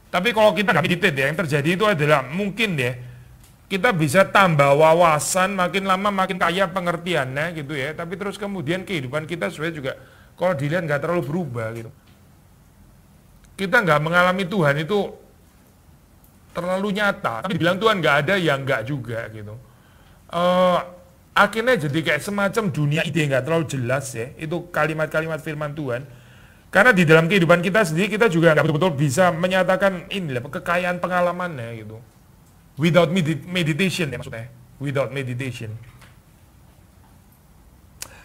Tapi kalau kita nggak meditate ya, yang terjadi itu adalah mungkin ya kita bisa tambah wawasan, makin lama makin kaya pengertiannya gitu ya, tapi terus kemudian kehidupan kita sebenarnya juga kalau dilihat nggak terlalu berubah gitu. Kita nggak mengalami Tuhan itu terlalu nyata, tapi dibilang Tuhan nggak ada ya nggak juga gitu. Akhirnya jadi kayak semacam dunia ide nggak terlalu jelas ya, itu kalimat-kalimat firman Tuhan. Karena di dalam kehidupan kita sendiri kita juga nggak betul-betul bisa menyatakan inilah kekayaan pengalamannya gitu. Without meditation ya maksudnya, without meditation.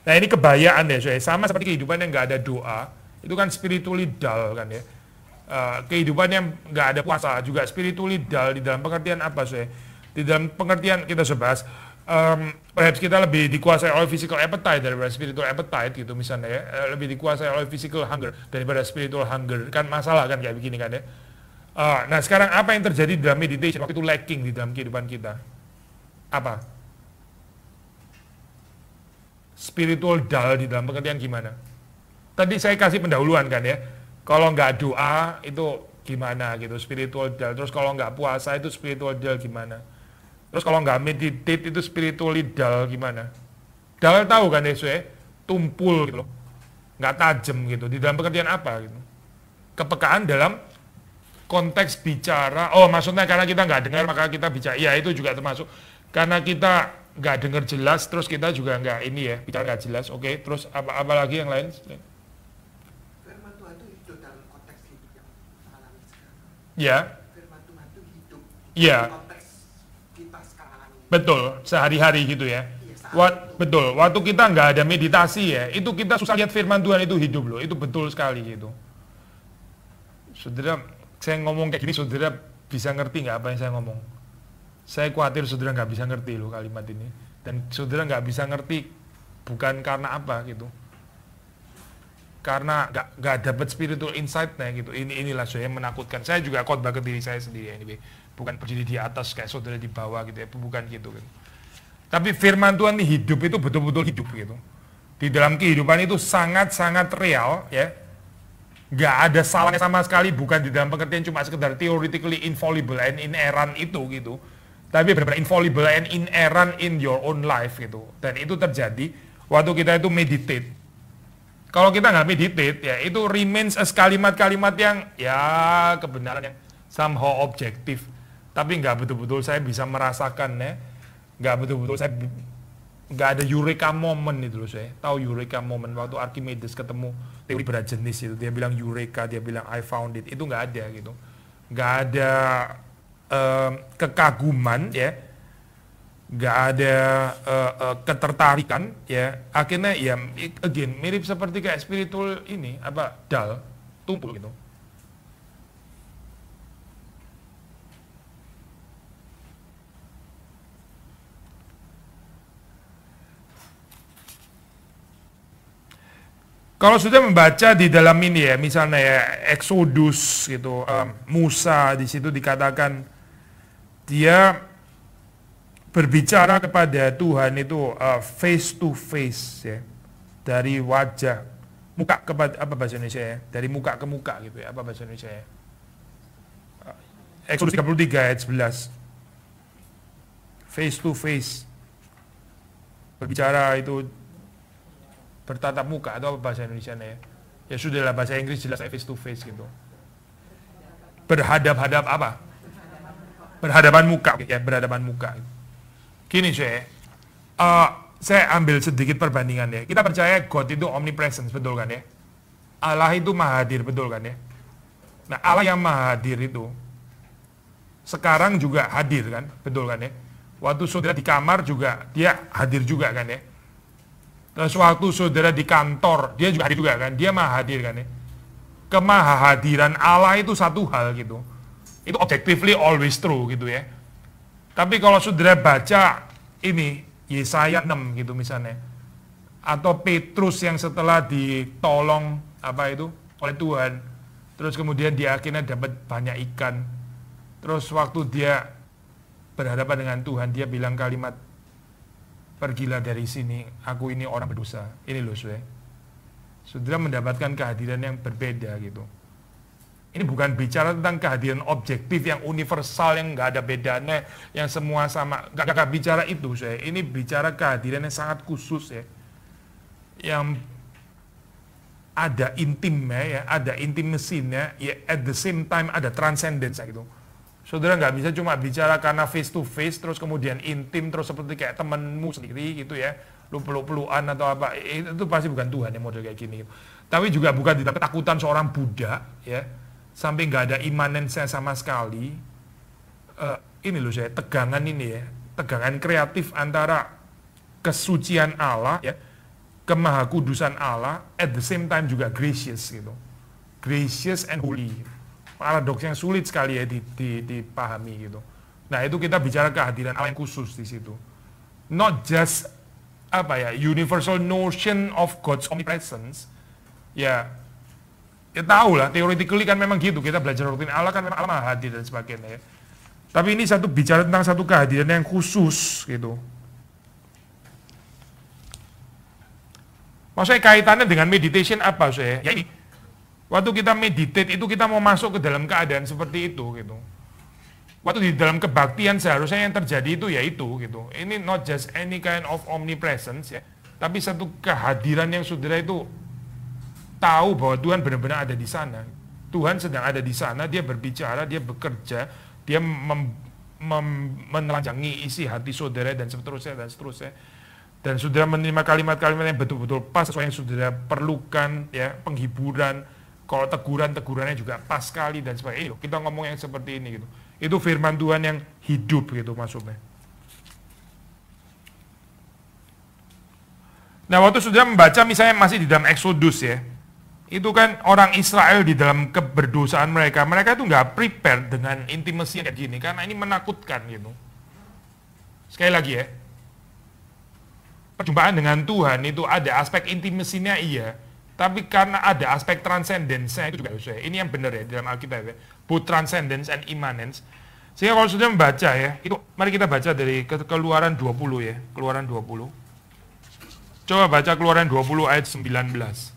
Nah ini kebayaan ya, sama seperti kehidupan yang nggak ada doa, itu kan spiritually dull kan ya. Kehidupan yang nggak ada puasa juga spiritually dull di dalam pengertian apa Di dalam pengertian kita sebahas, perhaps kita lebih dikuasai oleh physical appetite daripada spiritual appetite gitu misalnya ya, lebih dikuasai oleh physical hunger daripada spiritual hunger, kan masalah kan kayak begini kan ya. Nah sekarang apa yang terjadi di dalam meditation waktu itu lacking di dalam kehidupan kita? Apa? Spiritual dull di dalam pengertian gimana? Tadi saya kasih pendahuluan kan ya, kalau nggak doa itu gimana gitu, spiritual dull. Terus kalau nggak puasa itu spiritual dull gimana? Terus kalau nggak meditate itu spiritually dull gimana? Dull tahu kan ya, tumpul gitu loh, nggak tajam gitu. Di dalam pengertian apa gitu? Kepekaan dalam konteks bicara, maksudnya karena kita nggak dengar maka kita bicara, ya itu juga termasuk. Karena kita nggak dengar jelas, terus kita juga nggak ini ya, bicara nggak jelas, oke. Terus apa lagi yang lain? Firman Tuhan itu hidup dalam konteks hidup yang alami sekarang. Ya. Firman Tuhan itu hidup Ya. dalam konteks kita sekarang ini. Betul, sehari-hari gitu ya. Betul, waktu kita nggak ada meditasi ya, itu kita susah lihat firman Tuhan itu hidup loh, itu betul sekali gitu. Saudara, saya ngomong kayak gini, saudara bisa ngerti nggak apa yang saya ngomong? Saya khawatir saudara nggak bisa ngerti loh kalimat ini. Dan saudara nggak bisa ngerti bukan karena apa gitu. Karena nggak dapat spiritual insight-nya gitu. Inilah saya menakutkan. Saya juga khotbah ke diri saya sendiri anyway. Bukan berdiri di atas kayak saudara di bawah gitu ya. Bukan gitu. Tapi firman Tuhan ini hidup itu betul-betul hidup gitu. Di dalam kehidupan itu sangat-sangat real ya. Nggak ada salahnya sama sekali, bukan di dalam pengertian cuma sekedar theoretically infallible and inerrant itu gitu. Tapi benar-benar infallible and inerrant in your own life gitu. Dan itu terjadi waktu kita itu meditate. Kalau kita nggak meditate ya itu remains as kalimat-kalimat yang ya kebenaran yang somehow objektif. Tapi nggak betul-betul saya bisa merasakannya. Nggak betul-betul saya nggak ada eureka moment itu loh saya. Tahu eureka moment waktu Archimedes ketemu teori berat jenis itu, dia bilang eureka, dia bilang I found it, itu nggak ada gitu, nggak ada kekaguman ya, nggak ada ketertarikan ya, akhirnya ya again mirip seperti kayak spiritual ini apa dull, tumpul gitu. Kalau sudah membaca di dalam ini ya, misalnya ya Exodus gitu, Musa di situ dikatakan dia berbicara kepada Tuhan itu face to face ya, dari wajah, muka kepada apa bahasa Indonesia ya, dari muka ke muka gitu ya, apa bahasa Indonesia ya. Exodus 33 ayat 11, face to face, berbicara itu bertatap muka atau apa bahasa Indonesia ya? Ya sudahlah, bahasa Inggris jelas face to face gitu. Berhadap-hadap apa? Berhadapan muka, ya berhadapan muka. Gini saya ambil sedikit perbandingan ya. Kita percaya God itu omnipresence, betul kan ya? Allah itu maha hadir, betul kan ya? Nah, Allah yang maha hadir itu sekarang juga hadir kan, betul kan ya? Waktu saudara di kamar juga dia hadir juga kan ya? Terus waktu saudara di kantor dia juga hadir juga kan? Dia maha hadir kan ya? Kemahahadiran Allah itu satu hal gitu. Itu objectively always true gitu ya. Tapi kalau saudara baca ini Yesaya 6 gitu misalnya, atau Petrus yang setelah ditolong oleh Tuhan, terus kemudian dia akhirnya dapat banyak ikan, terus waktu dia berhadapan dengan Tuhan, dia bilang kalimat, pergilah dari sini, aku ini orang berdosa. Ini loh saudara mendapatkan kehadiran yang berbeda gitu. Ini bukan bicara tentang kehadiran objektif yang universal, yang nggak ada bedanya, yang semua sama. Nggak bicara itu Ini bicara kehadiran yang sangat khusus ya, yang ada intimnya ya, ada intimasinya ya, at the same time ada transcendence gitu. Saudara nggak bisa cuma bicara karena face to face terus kemudian intim terus seperti kayak temenmu sendiri gitu ya, lu peluk-pelukan atau apa, itu pasti bukan Tuhan yang model kayak gini gitu. Tapi juga bukan tidak ketakutan seorang Buddha ya, sampai nggak ada imanensinya sama sekali. Ini loh tegangan ini ya, tegangan kreatif antara kesucian Allah ya, kemahakudusan Allah, at the same time juga gracious gitu, gracious and holy. Paradoks yang sulit sekali ya dipahami gitu. Nah itu kita bicara kehadiran Allah yang khusus di situ, not just universal notion of God's omnipresence ya tahu lah, theoretically kan memang gitu, kita belajar rutin Allah kan memang Allah maha hadir dan sebagainya ya. Tapi ini bicara tentang satu kehadiran yang khusus gitu. Maksudnya kaitannya dengan meditation apa ya ini, waktu kita meditate itu kita mau masuk ke dalam keadaan seperti itu gitu. Waktu di dalam kebaktian seharusnya yang terjadi itu ya itu gitu. Ini not just any kind of omnipresence ya, tapi satu kehadiran yang saudara itu tahu bahwa Tuhan benar-benar ada di sana. Tuhan sedang ada di sana, dia berbicara, dia bekerja, dia menelanjangi isi hati saudara dan seterusnya dan seterusnya. Dan saudara menerima kalimat-kalimat yang betul-betul pas sesuai yang saudara perlukan ya, penghiburan, kalau tegurannya juga pas sekali dan sebagainya. Kita ngomong yang seperti ini gitu. Itu firman Tuhan yang hidup gitu maksudnya. Nah waktu saudara membaca misalnya masih di dalam Exodus ya, itu kan orang Israel di dalam keberdosaan mereka itu nggak prepare dengan intimasi kayak gini, karena ini menakutkan gitu. Sekali lagi ya, perjumpaan dengan Tuhan itu ada aspek intimasinya iya, tapi karena ada aspek transcendence-nya itu juga harus. Ini yang benar ya dalam Alkitab ya, both transcendence and immanence. Sehingga kalau sudah membaca ya, itu mari kita baca dari Keluaran 20 ya, Keluaran 20. Coba baca Keluaran 20 ayat 19.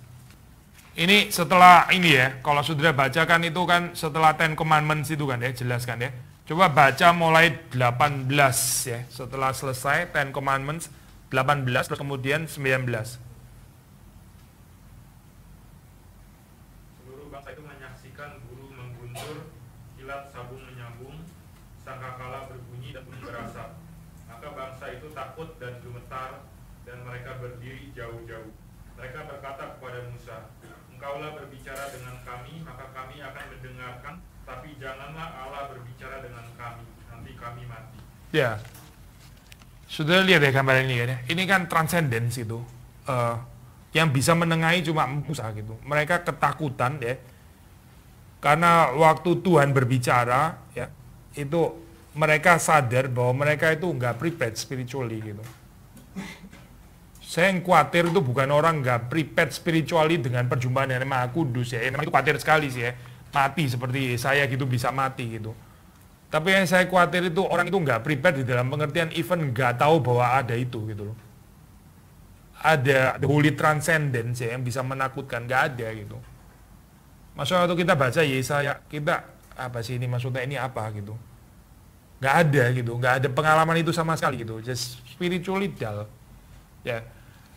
Ini setelah ini ya, kalau sudah bacakan itu kan setelah Ten Commandments itu kan ya, jelaskan ya. Coba baca mulai 18 ya, setelah selesai Ten Commandments 18 terus kemudian 19. Seluruh bangsa itu menyaksikan guru mengguntur, kilat sabung menyambung, sangkakala berbunyi dan gunung berasap. Maka bangsa itu takut dan gemetar dan mereka berdiri jauh-jauh. Mereka berkata kepada Musa, "Engkaulah berbicara dengan kami, maka kami akan mendengarkan, tapi janganlah Allah berbicara dengan kami, nanti kami mati." Ya, sudah lihat ya gambar ini ya. Ini kan transcendence itu, yang bisa menengahi cuma Musa gitu. Mereka ketakutan ya, karena waktu Tuhan berbicara ya, itu mereka sadar bahwa mereka itu nggak prepared spiritually gitu. Saya yang khawatir itu bukan orang nggak prepared spiritually dengan perjumpaan dengan Maha Kudus ya. Memang itu khawatir sekali sih ya, mati seperti saya gitu, bisa mati gitu. Tapi yang saya khawatir itu orang itu nggak prepare di dalam pengertian even nggak tahu bahwa ada itu gitu loh. Ada the holy transcendence ya, yang bisa menakutkan, nggak ada gitu. Maksudnya waktu kita baca Yesaya, kita apa sih ini maksudnya, ini apa gitu. Nggak ada gitu, nggak ada pengalaman itu sama sekali gitu, just spiritually dull. Ya,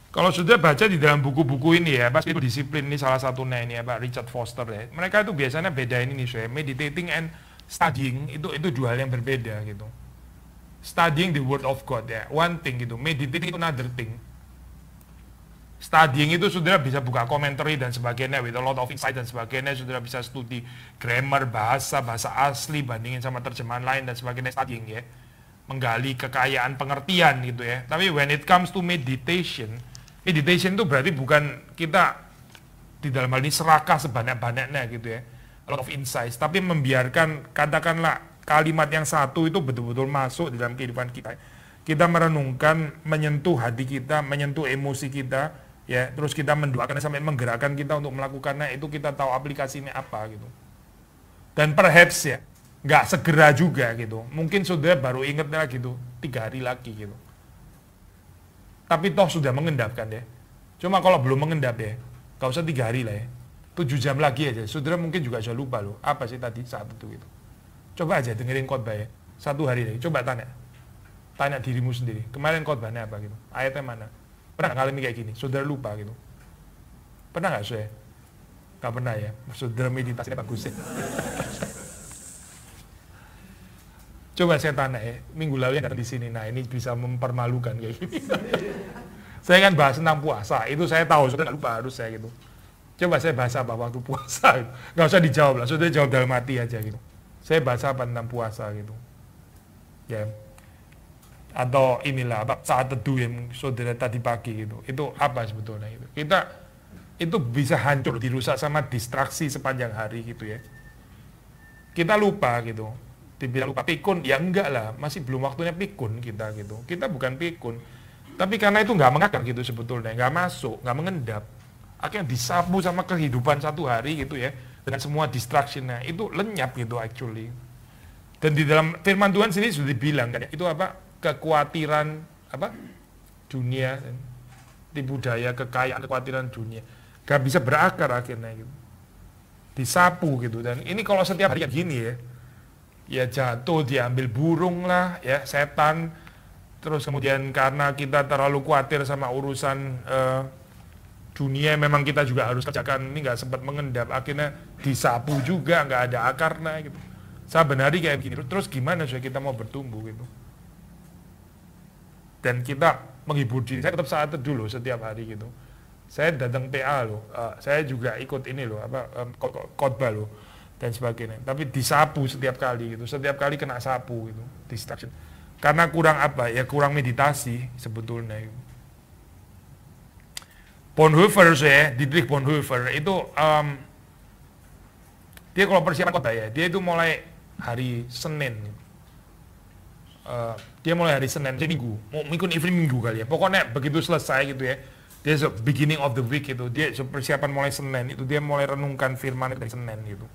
kalau sudah baca di dalam buku-buku ini ya, pasti itu disiplin ini salah satunya ini ya Pak Richard Foster ya. Mereka itu biasanya bedain ini saya, meditating and studying itu dua hal yang berbeda gitu. Studying the word of God ya, one thing gitu, meditating itu another thing. Studying itu saudara bisa buka commentary dan sebagainya, with a lot of insight dan sebagainya, saudara bisa studi grammar, bahasa asli, bandingin sama terjemahan lain dan sebagainya, studying ya. Menggali kekayaan pengertian gitu ya. Tapi when it comes to meditation itu berarti bukan kita di dalam hal ini serakah sebanyak-banyaknya gitu ya. A lot of insights, tapi membiarkan katakanlah kalimat yang satu itu betul-betul masuk di dalam kehidupan kita. Kita merenungkan, menyentuh hati kita, menyentuh emosi kita, ya, terus kita mendoakan sampai menggerakkan kita untuk melakukannya, itu kita tahu aplikasinya apa gitu. Dan perhaps ya, nggak segera juga gitu. Mungkin saudara baru ingat lagi gitu, 3 hari lagi gitu. Tapi toh sudah mengendap kan ya. Cuma kalau belum mengendap ya, nggak usah 3 hari lah ya. 7 jam lagi aja. Saudara mungkin juga sudah lupa loh, apa sih tadi saat itu gitu. Coba aja dengerin khotbah ya. 1 hari lagi, coba tanya dirimu sendiri. Kemarin khotbahnya apa gitu, ayatnya mana? Pernah ngalamin kayak gini, saudara lupa gitu? Pernah nggak saya? Nggak pernah ya, saudara meditasinya bagus ya. Coba saya tanya ya, minggu lalu yang datang di sini, nah ini bisa mempermalukan kayak gini. Saya kan bahas tentang puasa, itu saya tahu, saudara nggak lupa harus saya gitu. Coba saya bahas apa waktu puasa gitu. Nggak usah dijawab lah, saudara jawab dalam hati aja gitu. Saya bahas apa tentang puasa gitu. Ya. Atau inilah apa saat teduh yang saudara tadi pagi gitu, itu apa sebetulnya itu? Kita itu bisa hancur, dirusak sama distraksi sepanjang hari gitu ya. Kita lupa gitu, dibilang lupa pikun, ya enggak lah, masih belum waktunya pikun kita gitu. Kita bukan pikun, tapi karena itu nggak mengakar gitu sebetulnya, nggak masuk, nggak mengendap, akhirnya disapu sama kehidupan satu hari gitu ya, dengan semua distractionnya, itu lenyap gitu actually. Dan di dalam firman Tuhan sini sudah dibilang kan, itu apa? Kekhawatiran apa dunia, tipu daya kekayaan, kekhawatiran dunia gak bisa berakar akhirnya gitu, disapu gitu. Dan ini kalau setiap hari kayak gini ya jatuh, diambil burung lah ya, setan. Terus kemudian karena kita terlalu khawatir sama urusan dunia, memang kita juga harus kerjakan, ini gak sempat mengendap, akhirnya disapu juga, gak ada akarnya gitu. Saben hari kayak begini, terus gimana supaya kita mau bertumbuh gitu. Dan kita menghibur diri, saya tetap saat teduh loh setiap hari gitu. Saya datang PA loh, saya juga ikut ini loh, khotbah loh, dan sebagainya. Tapi disapu setiap kali gitu, setiap kali kena sapu gitu, distraction. Karena kurang apa ya, kurang meditasi sebetulnya. Gitu. Bonhoeffer ya, Dietrich Bonhoeffer itu, dia kalau persiapan khotbah ya, dia itu mulai hari Senin. Dia mulai hari Senin, jadi minggu minggu kali ya. Pokoknya begitu selesai gitu ya, dia beginning of the week itu, dia persiapan mulai Senin itu, dia mulai renungkan firman dari Senin gitu.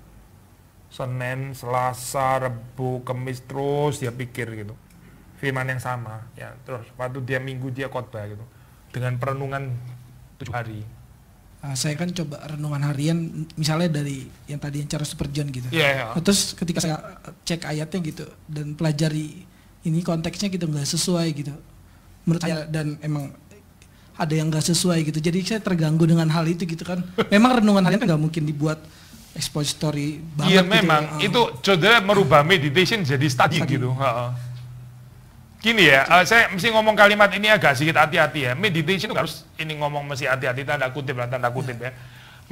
Senin, Selasa, Rabu, Kamis, terus dia pikir gitu. Firman yang sama ya, terus waktu dia Minggu dia khotbah gitu. Dengan perenungan 7 hari. Saya kan coba renungan harian misalnya dari yang tadi yang Charles Spurgeon gitu. Yeah. Nah, terus ketika saya cek ayatnya gitu dan pelajari ini konteksnya gitu nggak sesuai gitu menurut saya, dan emang ada yang nggak sesuai gitu, jadi saya terganggu dengan hal itu gitu kan. Memang renungan harian kan nggak mungkin dibuat expository banget. Iya gitu memang ya. itu saudara merubah meditation jadi study gitu. Gini ya, saya mesti ngomong kalimat ini agak sedikit hati-hati ya. Meditation itu harus ini ngomong mesti hati-hati, tanda kutip ya.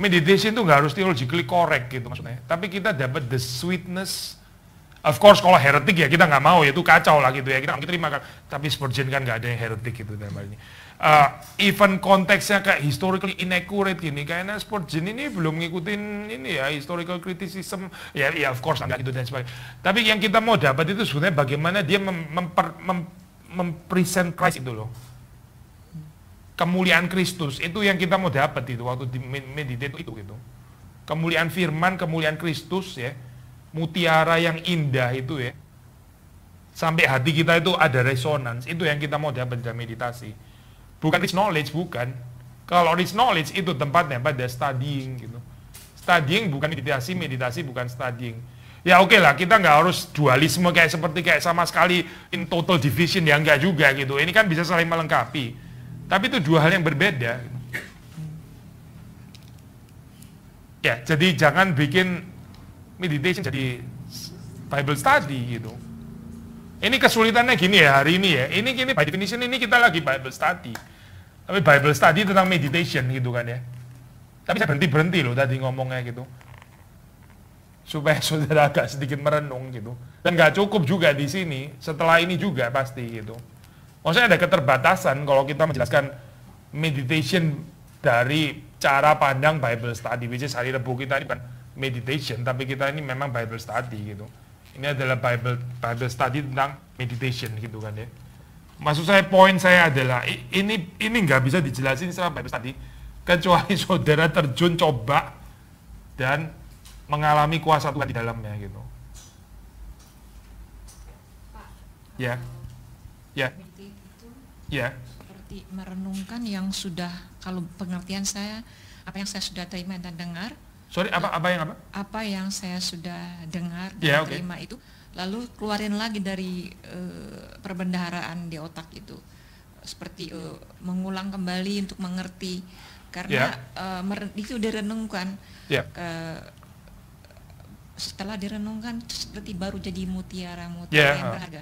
Meditation itu nggak harus theologically correct gitu maksudnya. Tapi kita dapat the sweetness. Of course kalau heretik ya kita nggak mau ya, itu kacau lah gitu ya, kita terima kan. Tapi Spurgeon kan nggak ada yang heretik gitu dalam hal ini. Even konteksnya kayak historically inaccurate gini, kayaknya Spurgeon ini belum ngikutin ini ya, historical criticism ya of course enggak gitu dan sebagainya. Tapi yang kita mau dapat itu sebenarnya bagaimana dia mempresent Christ itu loh, kemuliaan Kristus itu yang kita mau dapat itu waktu di meditate itu gitu. Kemuliaan firman, kemuliaan Kristus ya, mutiara yang indah itu ya, sampai hati kita itu ada resonance, itu yang kita mau dapat dalam meditasi. Bukan rich knowledge, bukan. Kalau rich knowledge itu tempatnya pada studying gitu. Studying bukan meditasi, meditasi bukan studying. Ya oke lah, kita nggak harus dualisme kayak sama sekali in total division, ya enggak juga gitu. Ini kan bisa saling melengkapi. Tapi itu dua hal yang berbeda. Ya, jadi jangan bikin meditation jadi Bible study gitu. Ini kesulitannya gini ya hari ini ya. Ini gini by definition ini kita lagi Bible study. Tapi Bible study tentang meditation gitu kan ya. Tapi saya berhenti loh tadi ngomongnya gitu. Supaya saudara agak sedikit merenung gitu. Dan nggak cukup juga di sini, setelah ini juga pasti gitu. Maksudnya ada keterbatasan kalau kita menjelaskan meditation dari cara pandang Bible study, which is hari Rebu kita ini bukan meditation, tapi kita ini memang Bible study gitu. Ini adalah Bible study tentang meditation gitu kan ya. Maksud saya, poin saya adalah ini nggak bisa dijelasin sama Bible study kecuali saudara terjun coba dan mengalami kuasa Tuhan di dalamnya gitu. Ya, ya, ya. Seperti merenungkan yang sudah, kalau pengertian saya, apa yang saya sudah terima dan dengar. Sorry, apa yang apa? Apa yang saya sudah dengar dan Ya, oke. terima itu, lalu keluarin lagi dari perbendaharaan di otak itu, seperti mengulang kembali untuk mengerti, karena itu direnungkan. Ya. Setelah direnungkan seperti baru jadi mutiara Yeah. yang berharga.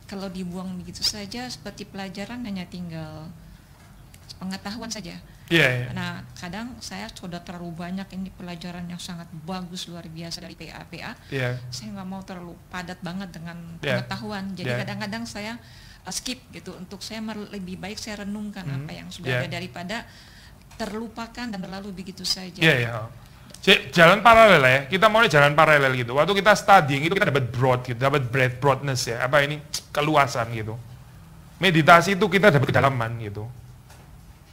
Kalau dibuang begitu saja seperti pelajaran hanya tinggal pengetahuan saja. Iya. Nah, kadang saya sudah terlalu banyak ini pelajaran yang sangat bagus luar biasa dari PA. Iya. Saya nggak mau terlalu padat banget dengan Yeah. pengetahuan. Jadi Yeah. kadang-kadang saya skip gitu. Untuk saya lebih baik saya renungkan apa yang sudah Yeah. ada daripada terlupakan dan berlalu begitu saja. Iya, iya. Jalan paralel ya, kita mau jalan paralel gitu. Waktu kita studying itu kita dapat broad gitu, dapat broadness ya, apa ini keluasan gitu. Meditasi itu kita dapat kedalaman gitu.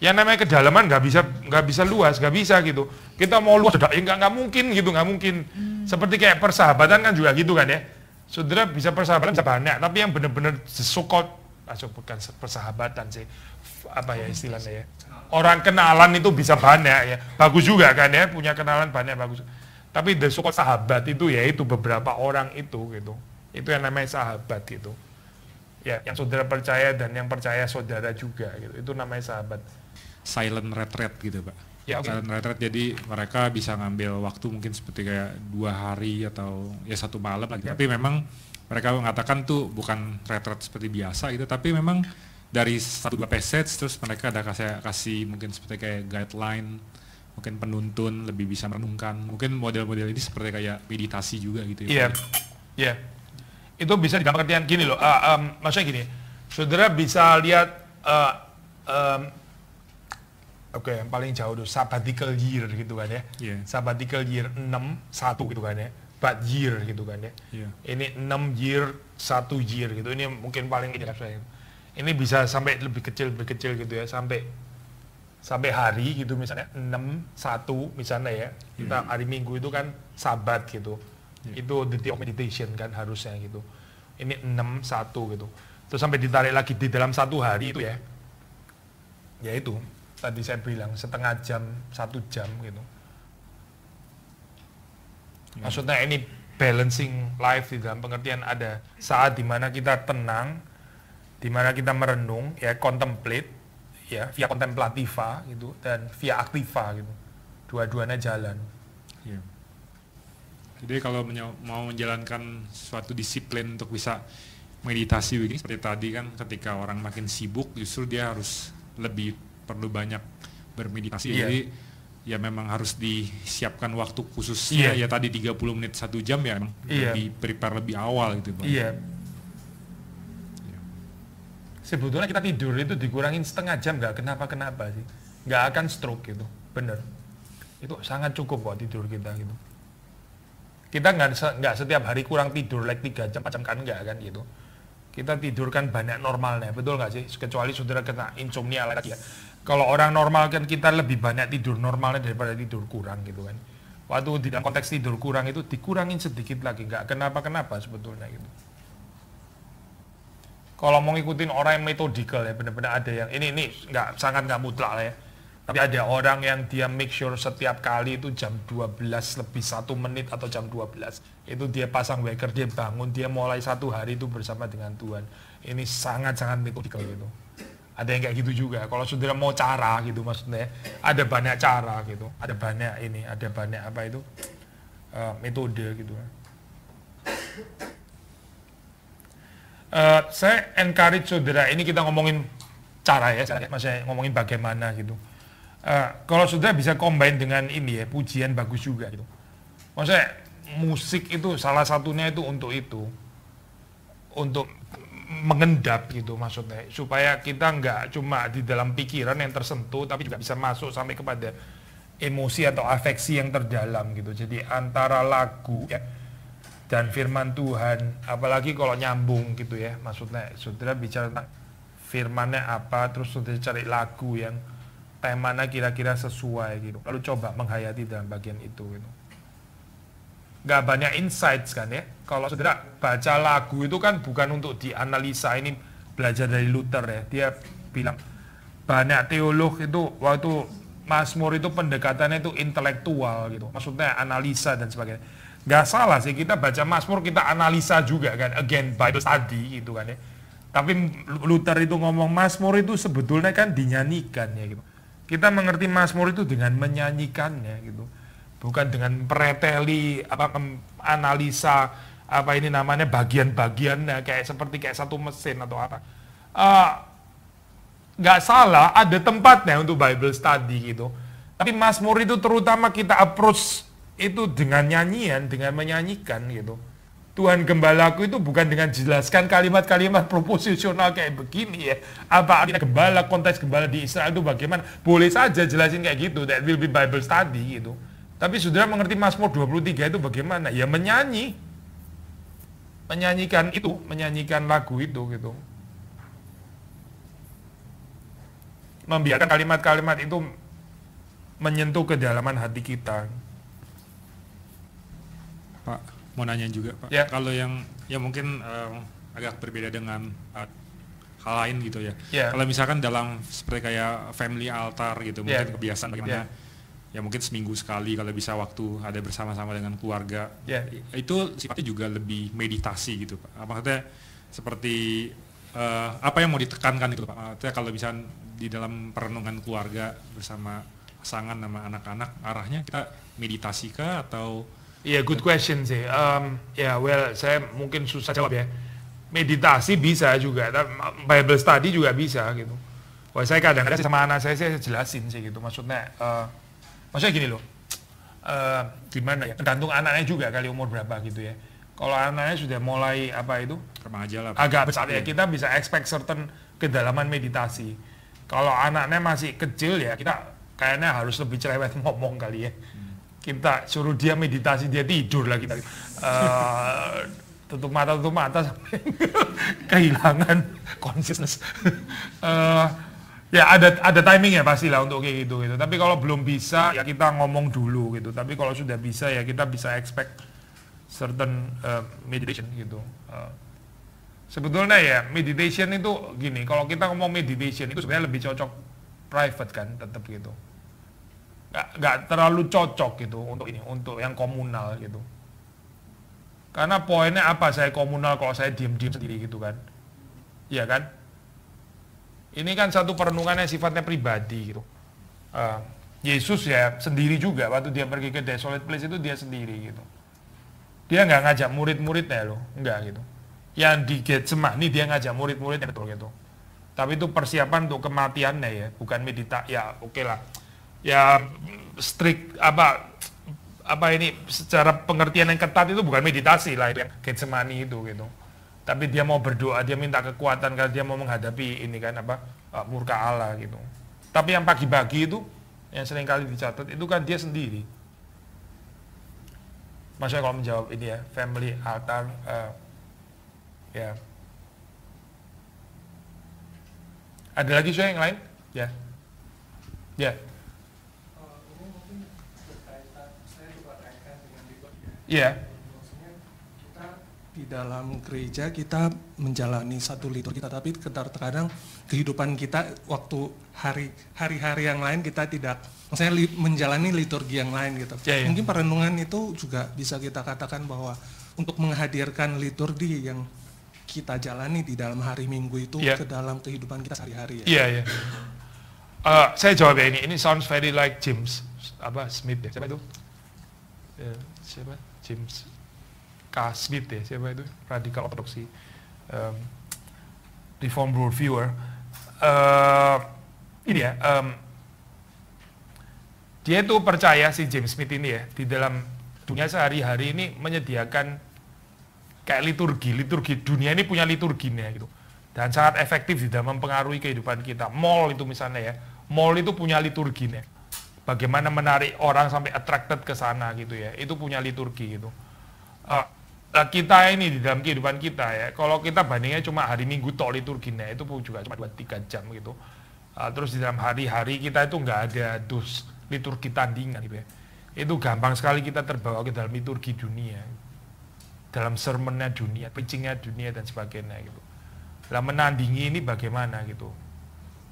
Yang namanya kedalaman nggak bisa luas, nggak bisa gitu. Kita mau luas, ya nggak mungkin gitu, nggak mungkin. Seperti kayak persahabatan kan juga gitu kan ya. Saudara bisa persahabatan bisa banyak, tapi yang benar-benar so-called, bukan persahabatan sih, apa ya istilahnya ya. Orang kenalan itu bisa banyak ya, bagus juga kan ya, punya kenalan banyak bagus. Tapi the so-called sahabat itu ya itu beberapa orang itu gitu. Itu yang namanya sahabat gitu. Ya, yang saudara percaya dan yang percaya saudara juga gitu. Itu namanya sahabat. Silent retreat gitu Pak. Ya, oke. Silent retreat, jadi mereka bisa ngambil waktu mungkin seperti kayak 2 hari atau ya 1 malam lagi. Ya. Tapi memang mereka mengatakan tuh bukan retreat seperti biasa gitu, tapi memang dari 1-2 passage terus mereka ada kasih mungkin seperti kayak guideline, mungkin penuntun lebih bisa merenungkan. Mungkin model-model ini seperti kayak meditasi juga gitu ya. Iya. Iya. Itu bisa dalam pengertian gini loh. Maksudnya gini. Saudara bisa lihat yang paling jauh tuh sabbatical year gitu kan ya. Iya. Sabbatical year 6-1 gitu kan ya. Bad year gitu kan ya. Iya. Ini 6 year, 1 year gitu. Ini mungkin paling ini saya. Ini bisa sampai lebih kecil gitu ya, sampai hari gitu misalnya 6-1 misalnya ya. Kita hari Minggu itu kan Sabat gitu. Itu the day of meditation kan harusnya gitu. Ini 6-1 gitu. Terus sampai ditarik lagi di dalam 1 hari itu ya. Ya itu tadi saya bilang setengah jam, 1 jam gitu. Maksudnya ini balancing life di dalam pengertian ada saat dimana kita tenang, dimana kita merenung, ya contemplate, ya via contemplativa gitu, dan via activa gitu. Dua-duanya jalan. Iya. Jadi kalau mau menjalankan suatu disiplin untuk bisa meditasi begini, seperti tadi kan ketika orang makin sibuk justru dia harus lebih perlu banyak bermeditasi. Iya. Jadi ya memang harus disiapkan waktu khususnya, Iya. ya tadi 30 menit 1 jam ya memang Iya. lebih prepare lebih awal gitu Pak. Iya. Sebetulnya kita tidur itu dikurangin setengah jam nggak kenapa-kenapa sih. Nggak akan stroke gitu, bener. Itu sangat cukup kok tidur kita gitu. Kita nggak setiap hari kurang tidur like 3 jam, 4 jam kan nggak kan gitu. Kita tidur kan banyak normalnya, betul nggak sih? Kecuali saudara kena insomnia lagi ya. Kalau orang normal kan kita lebih banyak tidur normalnya daripada tidur kurang gitu kan. Waktu di dalam konteks tidur kurang itu dikurangin sedikit lagi, nggak kenapa-kenapa sebetulnya gitu. Kalau mau ngikutin orang yang metodikal ya, benar-benar ada yang ini sangat nggak mutlak lah ya. Tapi ada orang yang dia make sure setiap kali itu jam 12 lebih 1 menit atau jam 12 itu dia pasang waker, dia bangun, dia mulai 1 hari itu bersama dengan Tuhan. Ini sangat-sangat metodikal gitu. Ada yang kayak gitu juga. Kalau saudara mau cara gitu maksudnya, ada banyak cara gitu. Ada banyak apa itu metode gitu. Saya encourage saudara, ini kita ngomongin cara ya, maksudnya ngomongin bagaimana gitu. Kalau saudara bisa combine dengan ini ya, pujian bagus juga gitu. Maksudnya musik itu salah satunya itu, untuk mengendap gitu maksudnya, supaya kita nggak cuma di dalam pikiran yang tersentuh, tapi juga bisa masuk sampai kepada emosi atau afeksi yang terdalam gitu. Jadi antara lagu ya dan firman Tuhan, apalagi kalau nyambung gitu ya, maksudnya saudara bicara tentang firmannya apa, terus saudara cari lagu yang temanya kira-kira sesuai gitu, lalu coba menghayati dalam bagian itu gitu. Gak banyak insights kan ya, kalau saudara baca lagu itu kan bukan untuk dianalisa. Ini belajar dari Luther ya, dia bilang banyak teolog itu waktu Mazmur itu pendekatannya itu intelektual gitu, maksudnya analisa dan sebagainya. Gak salah sih kita baca Mazmur, kita analisa juga kan, again Bible study gitu kan ya. Tapi Luther itu ngomong Mazmur itu sebetulnya kan dinyanyikan ya gitu. Kita mengerti Mazmur itu dengan menyanyikannya gitu, bukan dengan preteli analisa apa ini namanya bagian-bagiannya kayak satu mesin atau apa. Nggak salah, ada tempatnya untuk Bible study gitu. Tapi Mazmur itu terutama kita approach itu dengan nyanyian, dengan menyanyikan gitu. Tuhan Gembalaku itu bukan dengan jelaskan kalimat-kalimat proposisional kayak begini ya. Apa artinya gembala, konteks gembala di Israel itu bagaimana? Boleh saja jelasin kayak gitu, that will be Bible study gitu. Tapi saudara mengerti Mazmur 23 itu bagaimana? Ya menyanyikan itu, menyanyikan lagu itu gitu. Membiarkan kalimat-kalimat itu menyentuh kedalaman hati kita. Pak, mau nanya juga Pak, ya. Kalau yang ya mungkin agak berbeda dengan hal lain gitu ya. Kalau misalkan dalam seperti kayak family altar gitu, mungkin kebiasaan bagaimana, ya mungkin seminggu sekali kalau bisa waktu ada bersama-sama dengan keluarga, itu sifatnya juga lebih meditasi gitu Pak. Maksudnya seperti apa yang mau ditekankan gitu Pak? Maksudnya kalau misalkan di dalam perenungan keluarga bersama pasangan sama anak-anak, arahnya kita meditasi kah atau? Iya, good question sih. Saya mungkin susah jawab ya. Meditasi bisa juga, Bible study juga bisa gitu. Wah, saya kadang-kadang sama anak saya jelasin sih gitu. Maksudnya gini loh. Gimana ya? Tergantung anaknya juga kali umur berapa gitu ya. Kalau anaknya sudah mulai remaja lah, agak besar ya, kita bisa expect certain kedalaman meditasi. Kalau anaknya masih kecil ya, kita kayaknya harus lebih cerewet ngomong kali ya. Kita suruh dia meditasi, dia tidur lagi tadi. Tutup mata sampai kehilangan consciousness. Ya ada timing ya pastilah untuk kayak gitu. Tapi kalau belum bisa ya kita ngomong dulu gitu. Tapi kalau sudah bisa ya kita bisa expect certain meditation gitu. Sebetulnya ya meditation itu gini, kalau kita ngomong meditation itu sebenarnya lebih cocok private kan, tetap gitu. Nggak terlalu cocok gitu untuk yang komunal gitu. Karena poinnya apa saya komunal kalau saya diam-diam sendiri gitu kan? Iya kan? Ini kan satu perenungannya sifatnya pribadi gitu. Yesus ya sendiri juga waktu dia pergi ke desolate place itu dia sendiri gitu. Dia nggak ngajak murid-muridnya loh, enggak gitu. Yang di Getsemani dia ngajak murid-muridnya betul gitu. Tapi itu persiapan untuk kematiannya ya, bukan meditasi. Ya oke lah. Ya strict ini secara pengertian yang ketat itu bukan meditasi lah, itu yang Getsemani itu gitu. Tapi dia mau berdoa, dia minta kekuatan karena dia mau menghadapi ini kan murka Allah gitu. Tapi yang pagi-pagi itu yang sering kali dicatat itu kan dia sendiri. Maksudnya kalau menjawab ini ya, family altar ya. Ada lagi soal yang lain? Ya. Ya. Iya. Di dalam gereja kita menjalani satu liturgi, tapi terkadang kehidupan kita waktu hari-hari yang lain kita tidak, maksudnya menjalani liturgi yang lain gitu. Mungkin perenungan itu juga bisa kita katakan bahwa untuk menghadirkan liturgi yang kita jalani di dalam hari Minggu itu ke dalam kehidupan kita sehari-hari. Iya. Saya jawab ya ini sounds very like James Smith ya, siapa itu? Siapa? James K. Smith ya, siapa itu? Radikal ortodoksi, Reformed worldviewer. ini ya, dia itu percaya si James Smith ini ya, di dalam dunia sehari-hari ini menyediakan kayak liturgi dunia ini punya liturginya gitu, dan sangat efektif di dalam mempengaruhi kehidupan kita. Mall itu misalnya ya, mall itu punya liturginya, bagaimana menarik orang sampai attracted ke sana gitu ya, itu punya liturgi gitu. Kita ini di dalam kehidupan kita ya, kalau kita bandingnya cuma hari Minggu tok liturginya, itu pun juga cuma 2-3 jam gitu. Terus di dalam hari-hari kita itu nggak ada liturgi tandingan gitu ya. Itu gampang sekali kita terbawa ke dalam liturgi dunia, dalam sermonnya dunia, preachingnya dunia dan sebagainya gitu. Lah menandingi ini bagaimana gitu?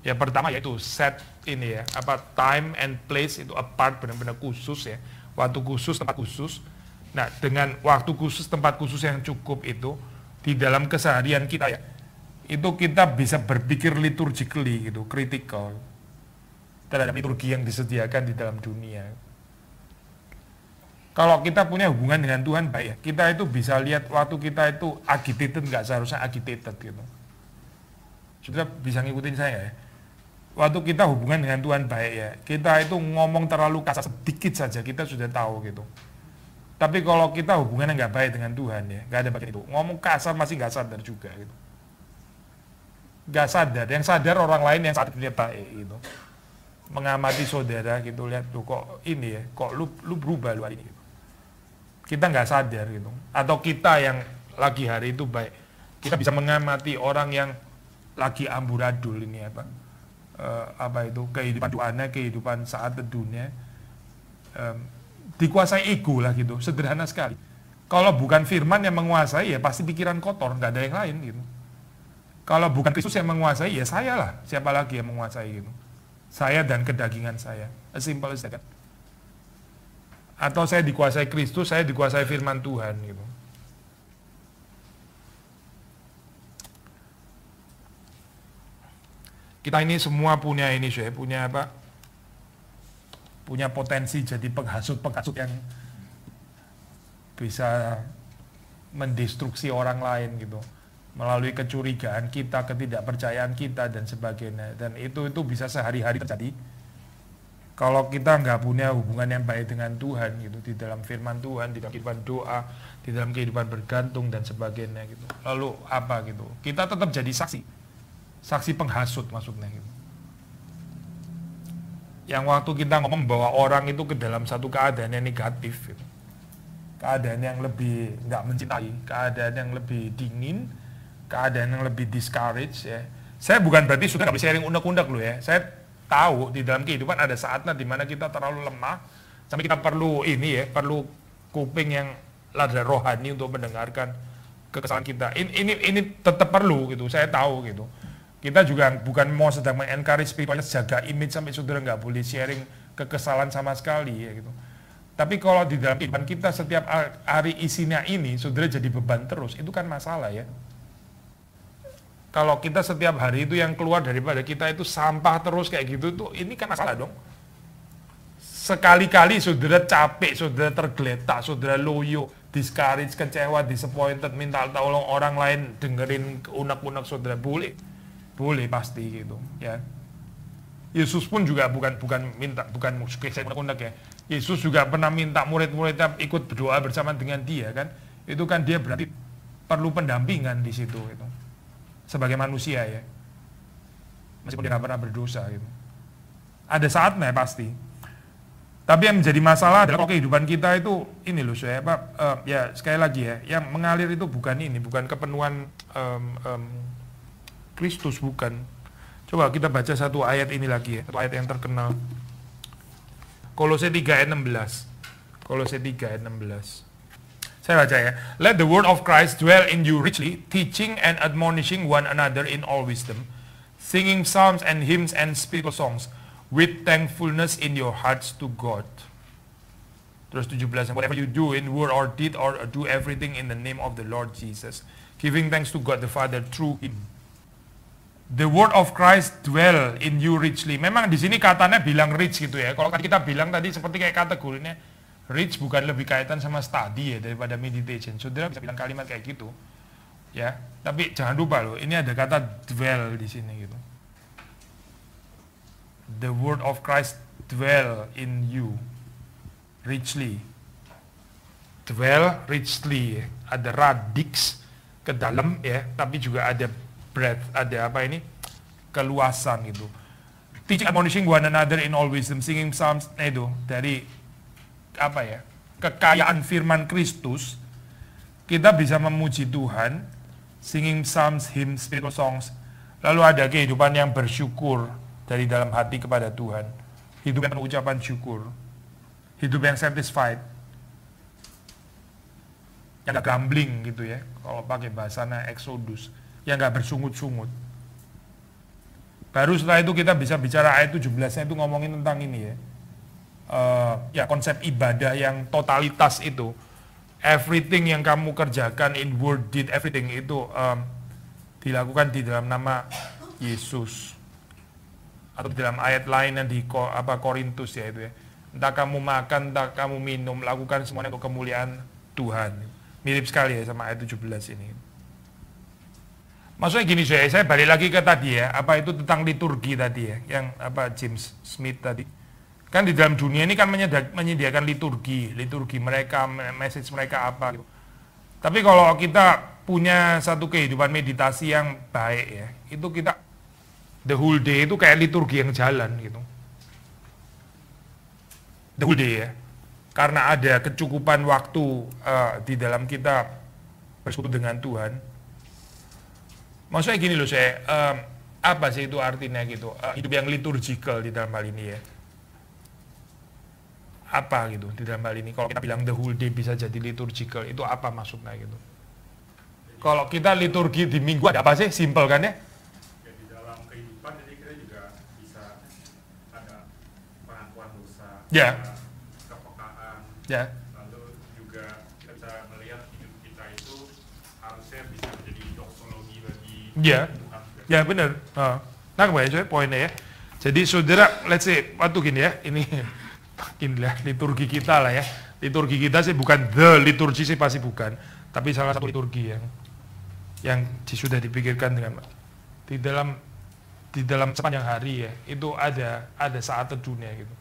Ya pertama yaitu set ini ya, time and place itu apart, benar-benar khusus ya, waktu khusus, tempat khusus. Nah dengan waktu khusus, tempat khusus yang cukup itu di dalam keseharian kita ya, itu kita bisa berpikir liturgically gitu, critical terhadap liturgi yang disediakan di dalam dunia. Kalau kita punya hubungan dengan Tuhan baik ya, kita itu bisa lihat waktu kita itu agitated, nggak seharusnya agitated gitu. Sudah bisa ngikutin saya ya. Waktu kita hubungan dengan Tuhan baik ya, kita itu ngomong terlalu kasar sedikit saja kita sudah tahu gitu. Tapi kalau kita hubungannya nggak baik dengan Tuhan ya, nggak ada bagian itu. Ngomong kasar masih nggak sadar juga gitu. Nggak sadar, yang sadar orang lain yang saat dia baik gitu. Mengamati saudara gitu, lihat tuh kok ini ya, kok lu berubah lu hari ini gitu. Kita nggak sadar gitu. Atau kita yang lagi hari itu baik, kita bisa mengamati orang yang lagi amburadul ini apa itu kehidupan doanya, kehidupan saat teduhnya, dikuasai ego lah gitu, sederhana sekali. Kalau bukan firman yang menguasai ya pasti pikiran kotor, nggak ada yang lain gitu. Kalau bukan Kristus yang menguasai ya saya lah, siapa lagi yang menguasai gitu. Saya dan kedagingan saya, as simple as that. Atau saya dikuasai Kristus, saya dikuasai firman Tuhan gitu. Kita ini semua punya ini, punya apa? Punya potensi jadi penghasut-penghasut yang bisa mendestruksi orang lain gitu, melalui kecurigaan kita, ketidakpercayaan kita dan sebagainya. Dan itu bisa sehari-hari terjadi kalau kita nggak punya hubungan yang baik dengan Tuhan gitu, di dalam firman Tuhan, di dalam kehidupan doa, di dalam kehidupan bergantung dan sebagainya gitu. Lalu apa gitu? Kita tetap jadi saksi penghasut maksudnya gitu. Yang waktu kita ngomong bahwa orang itu ke dalam satu keadaan yang negatif gitu. Keadaan yang lebih nggak mencintai, keadaan yang lebih dingin, keadaan yang lebih discourage ya. Saya bukan berarti sudah nggak bisa sharing unek-unek loh ya. Saya tahu di dalam kehidupan ada saatnya di mana kita terlalu lemah sampai kita perlu perlu kuping yang lada rohani untuk mendengarkan kekesalan kita. Ini tetap perlu gitu. Saya tahu gitu. Kita juga bukan mau sedang mengencourage spiritualitas, jaga image sampai saudara nggak boleh sharing kekesalan sama sekali ya gitu. Tapi kalau di dalam kehidupan kita setiap hari isinya ini saudara jadi beban terus, itu kan masalah ya. Kalau kita setiap hari itu yang keluar daripada kita itu sampah terus kayak gitu, tuh ini kan masalah dong. Sekali-kali saudara capek, saudara tergeletak, saudara loyo, discourage, kecewa, disappointed, minta tolong orang lain, dengerin unek-unek saudara, boleh pasti gitu ya. Yesus pun juga bukan saya unek-unek ya. Yesus juga pernah minta murid-muridnya ikut berdoa bersama dengan dia kan. Itu kan dia berarti perlu pendampingan di situ gitu. Sebagai manusia ya, meskipun dia nggak pernah berdosa gitu. Ada saatnya pasti. Tapi yang menjadi masalah adalah kehidupan kita itu ini loh saya ya sekali lagi ya, yang mengalir itu bukan kepenuhan Kristus, bukan. Coba kita baca satu ayat ini lagi ya, satu ayat yang terkenal. Kolose 3 ayat 16. Kolose 3 ayat 16. Saya baca ya. Let the word of Christ dwell in you richly, teaching and admonishing one another in all wisdom, singing psalms and hymns and spiritual songs, with thankfulness in your hearts to God. Terus 17, whatever you do in word or deed, or do everything in the name of the Lord Jesus, giving thanks to God the Father through Him. The word of Christ dwell in you richly. Memang di sini katanya bilang rich gitu ya. Kalau kita bilang tadi seperti kayak kategorinya rich bukan lebih kaitan sama study ya daripada meditation. Saudara bisa bilang kalimat kayak gitu. Ya, tapi jangan lupa loh, ini ada kata dwell di sini gitu. the word of Christ dwell in you richly. Dwell richly, ya. Ada radix ke dalam ya, tapi juga ada breadth, ada apa ini, keluasan gitu. Teaching admonishing one another in all wisdom, singing psalms, itu dari apa ya, kekayaan firman Kristus, kita bisa memuji Tuhan, singing psalms, hymns, spiritual songs, lalu ada kehidupan yang bersyukur dari dalam hati kepada Tuhan, hidup yang penuh ucapan syukur, hidup yang satisfied, yang gak gambling gitu ya, kalau pakai bahasanya Exodus, yang gak bersungut-sungut. Baru setelah itu kita bisa bicara ayat 17-nya itu ngomongin tentang ini ya, ya konsep ibadah yang totalitas itu, everything yang kamu kerjakan in word, deed, everything itu dilakukan di dalam nama Yesus. Atau di dalam ayat lain yang di Korintus ya itu ya, entah kamu makan, entah kamu minum, lakukan semuanya untuk kemuliaan Tuhan. Mirip sekali ya sama ayat 17 ini. Maksudnya gini saya balik lagi ke tadi ya, apa itu tentang liturgi tadi ya, yang apa James Smith tadi. Kan di dalam dunia ini kan menyediakan liturgi mereka, message mereka apa gitu. Tapi kalau kita punya satu kehidupan meditasi yang baik ya, itu kita the whole day itu kayak liturgi yang jalan gitu. The whole day ya. Karena ada kecukupan waktu di dalam kita bersekutu dengan Tuhan. Maksudnya gini loh saya, apa sih itu artinya gitu, hidup yang liturgical di dalam hal ini ya. Apa gitu di dalam hal ini, kalau kita bilang the whole day bisa jadi liturgical, itu apa maksudnya gitu. Kalau kita liturgi di minggu ada apa sih, simple kan ya? Ya di dalam kehidupan jadi kita juga bisa ada pengakuan dosa, Ya. kepekaan, Ya. lalu juga kita bisa melihat hidup kita itu harusnya bisa menjadi doksologi bagi Ya. Tuhan. Ya benar. Nah kembali saya poinnya ya. Jadi saudara, let's say waktu gini ya, ini inilah liturgi kita lah ya. Liturgi kita sih bukan the liturgi sih, pasti bukan, tapi salah satu liturgi yang sudah dipikirkan dengan di dalam sepanjang hari ya, itu ada saat teduhnya gitu.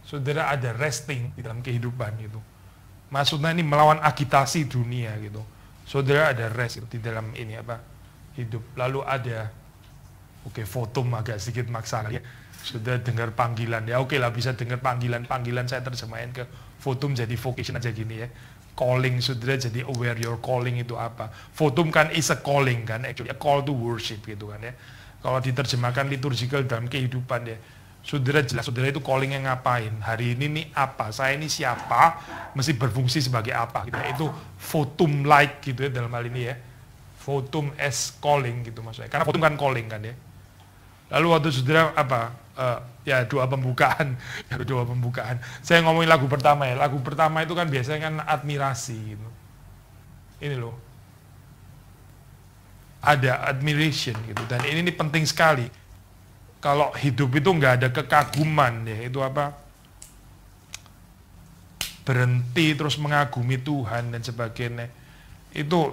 Saudara, ada resting di dalam kehidupan gitu. Maksudnya ini melawan agitasi dunia gitu. Saudara ada rest gitu, di dalam ini apa hidup. Lalu ada fotum agak sedikit maksa ya. Sudah dengar panggilan ya, oke lah bisa dengar panggilan saya terjemahin ke fotum jadi vocation aja gini ya. Calling, saudara jadi aware your calling itu apa. Fotum kan is a calling kan, actually a call to worship gitu kan ya. Kalau diterjemahkan liturgical dalam kehidupan ya, saudara jelas saudara itu callingnya ngapain, hari ini nih apa, saya ini siapa, mesti berfungsi sebagai apa gitu ya. Itu fotum like gitu ya dalam hal ini ya, fotum as calling gitu maksudnya, karena fotum kan calling kan ya. Lalu waktu saudara apa, ya doa pembukaan, saya ngomongin lagu pertama ya, lagu pertama itu kan biasanya kan admirasi gitu. Ini loh, ada admiration gitu, dan ini penting sekali. Kalau hidup itu nggak ada kekaguman ya, itu apa, berhenti terus mengagumi Tuhan dan sebagainya, itu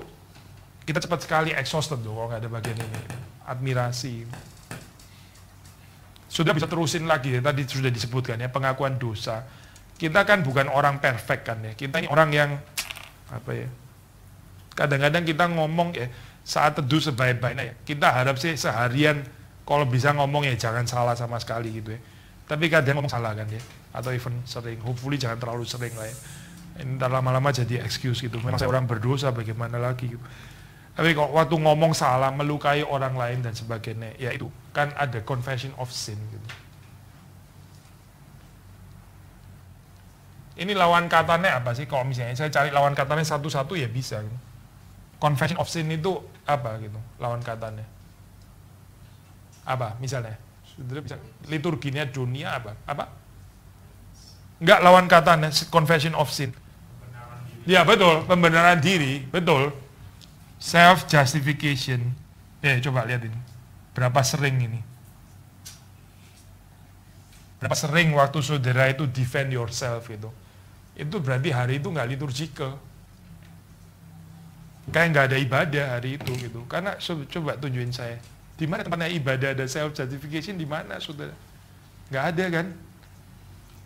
kita cepat sekali exhausted loh kalau nggak ada bagian ini, admirasi. Sudah bisa terusin lagi ya, tadi sudah disebutkan ya, pengakuan dosa. Kita kan bukan orang perfect kan ya, kita ini orang yang apa ya, kadang-kadang kita ngomong ya saat teduh sebaik-baiknya ya, kita harap sih seharian kalau bisa ngomong ya jangan salah sama sekali gitu ya. Tapi kadang ngomong salah kan ya, atau even sering, hopefully jangan terlalu sering lah ya. Ntar lama-lama jadi excuse gitu, memang saya orang berdosa bagaimana lagi gitu. Tapi kalau waktu ngomong salah, melukai orang lain dan sebagainya, ya itu kan ada confession of sin gitu. Ini lawan katanya apa sih? Kalau misalnya saya cari lawan katanya satu-satu ya bisa gitu. Confession of sin itu apa gitu, lawan katanya? Apa misalnya? Saudara bisa, liturginya dunia apa? Apa? Enggak, lawan katanya confession of sin. Ya betul, pembenaran diri, betul. Self justification. Coba lihat ini. Berapa sering ini? Berapa sering waktu saudara itu defend yourself itu? Itu berarti hari itu nggak liturgical. Kayak nggak ada ibadah hari itu gitu. Karena coba tunjukin saya. Di mana tempatnya ibadah ada self justification, di mana saudara? Nggak ada kan?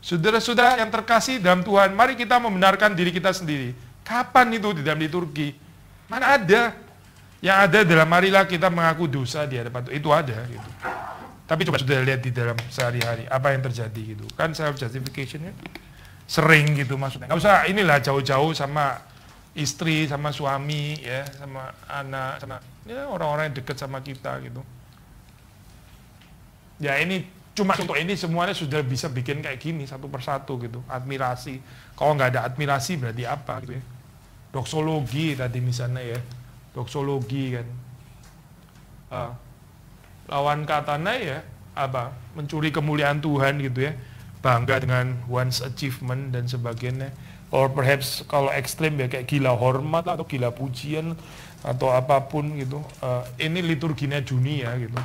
Saudara-saudara yang terkasih dalam Tuhan, mari kita membenarkan diri kita sendiri. Kapan itu di dalam liturgi? Mana ada? Yang ada dalam marilah kita mengaku dosa di hadapan Tuhan. Itu ada gitu. Tapi coba saudara lihat di dalam sehari-hari apa yang terjadi gitu. Kan self justification ya sering gitu maksudnya. Nggak usah inilah jauh-jauh sama istri, sama suami ya, sama anak, sama ya orang-orang yang dekat sama kita gitu. Ya ini cuma untuk ini semuanya sudah bisa bikin kayak gini satu persatu gitu. Admirasi. Kalau nggak ada admirasi berarti apa gitu ya. Doksologi tadi misalnya ya. Doksologi kan. Lawan katanya ya apa? Mencuri kemuliaan Tuhan gitu ya. Bangga dengan one's achievement dan sebagainya. Or perhaps kalau ekstrim ya kayak gila hormat atau gila pujian atau apapun gitu. Ini liturginya dunia gitu.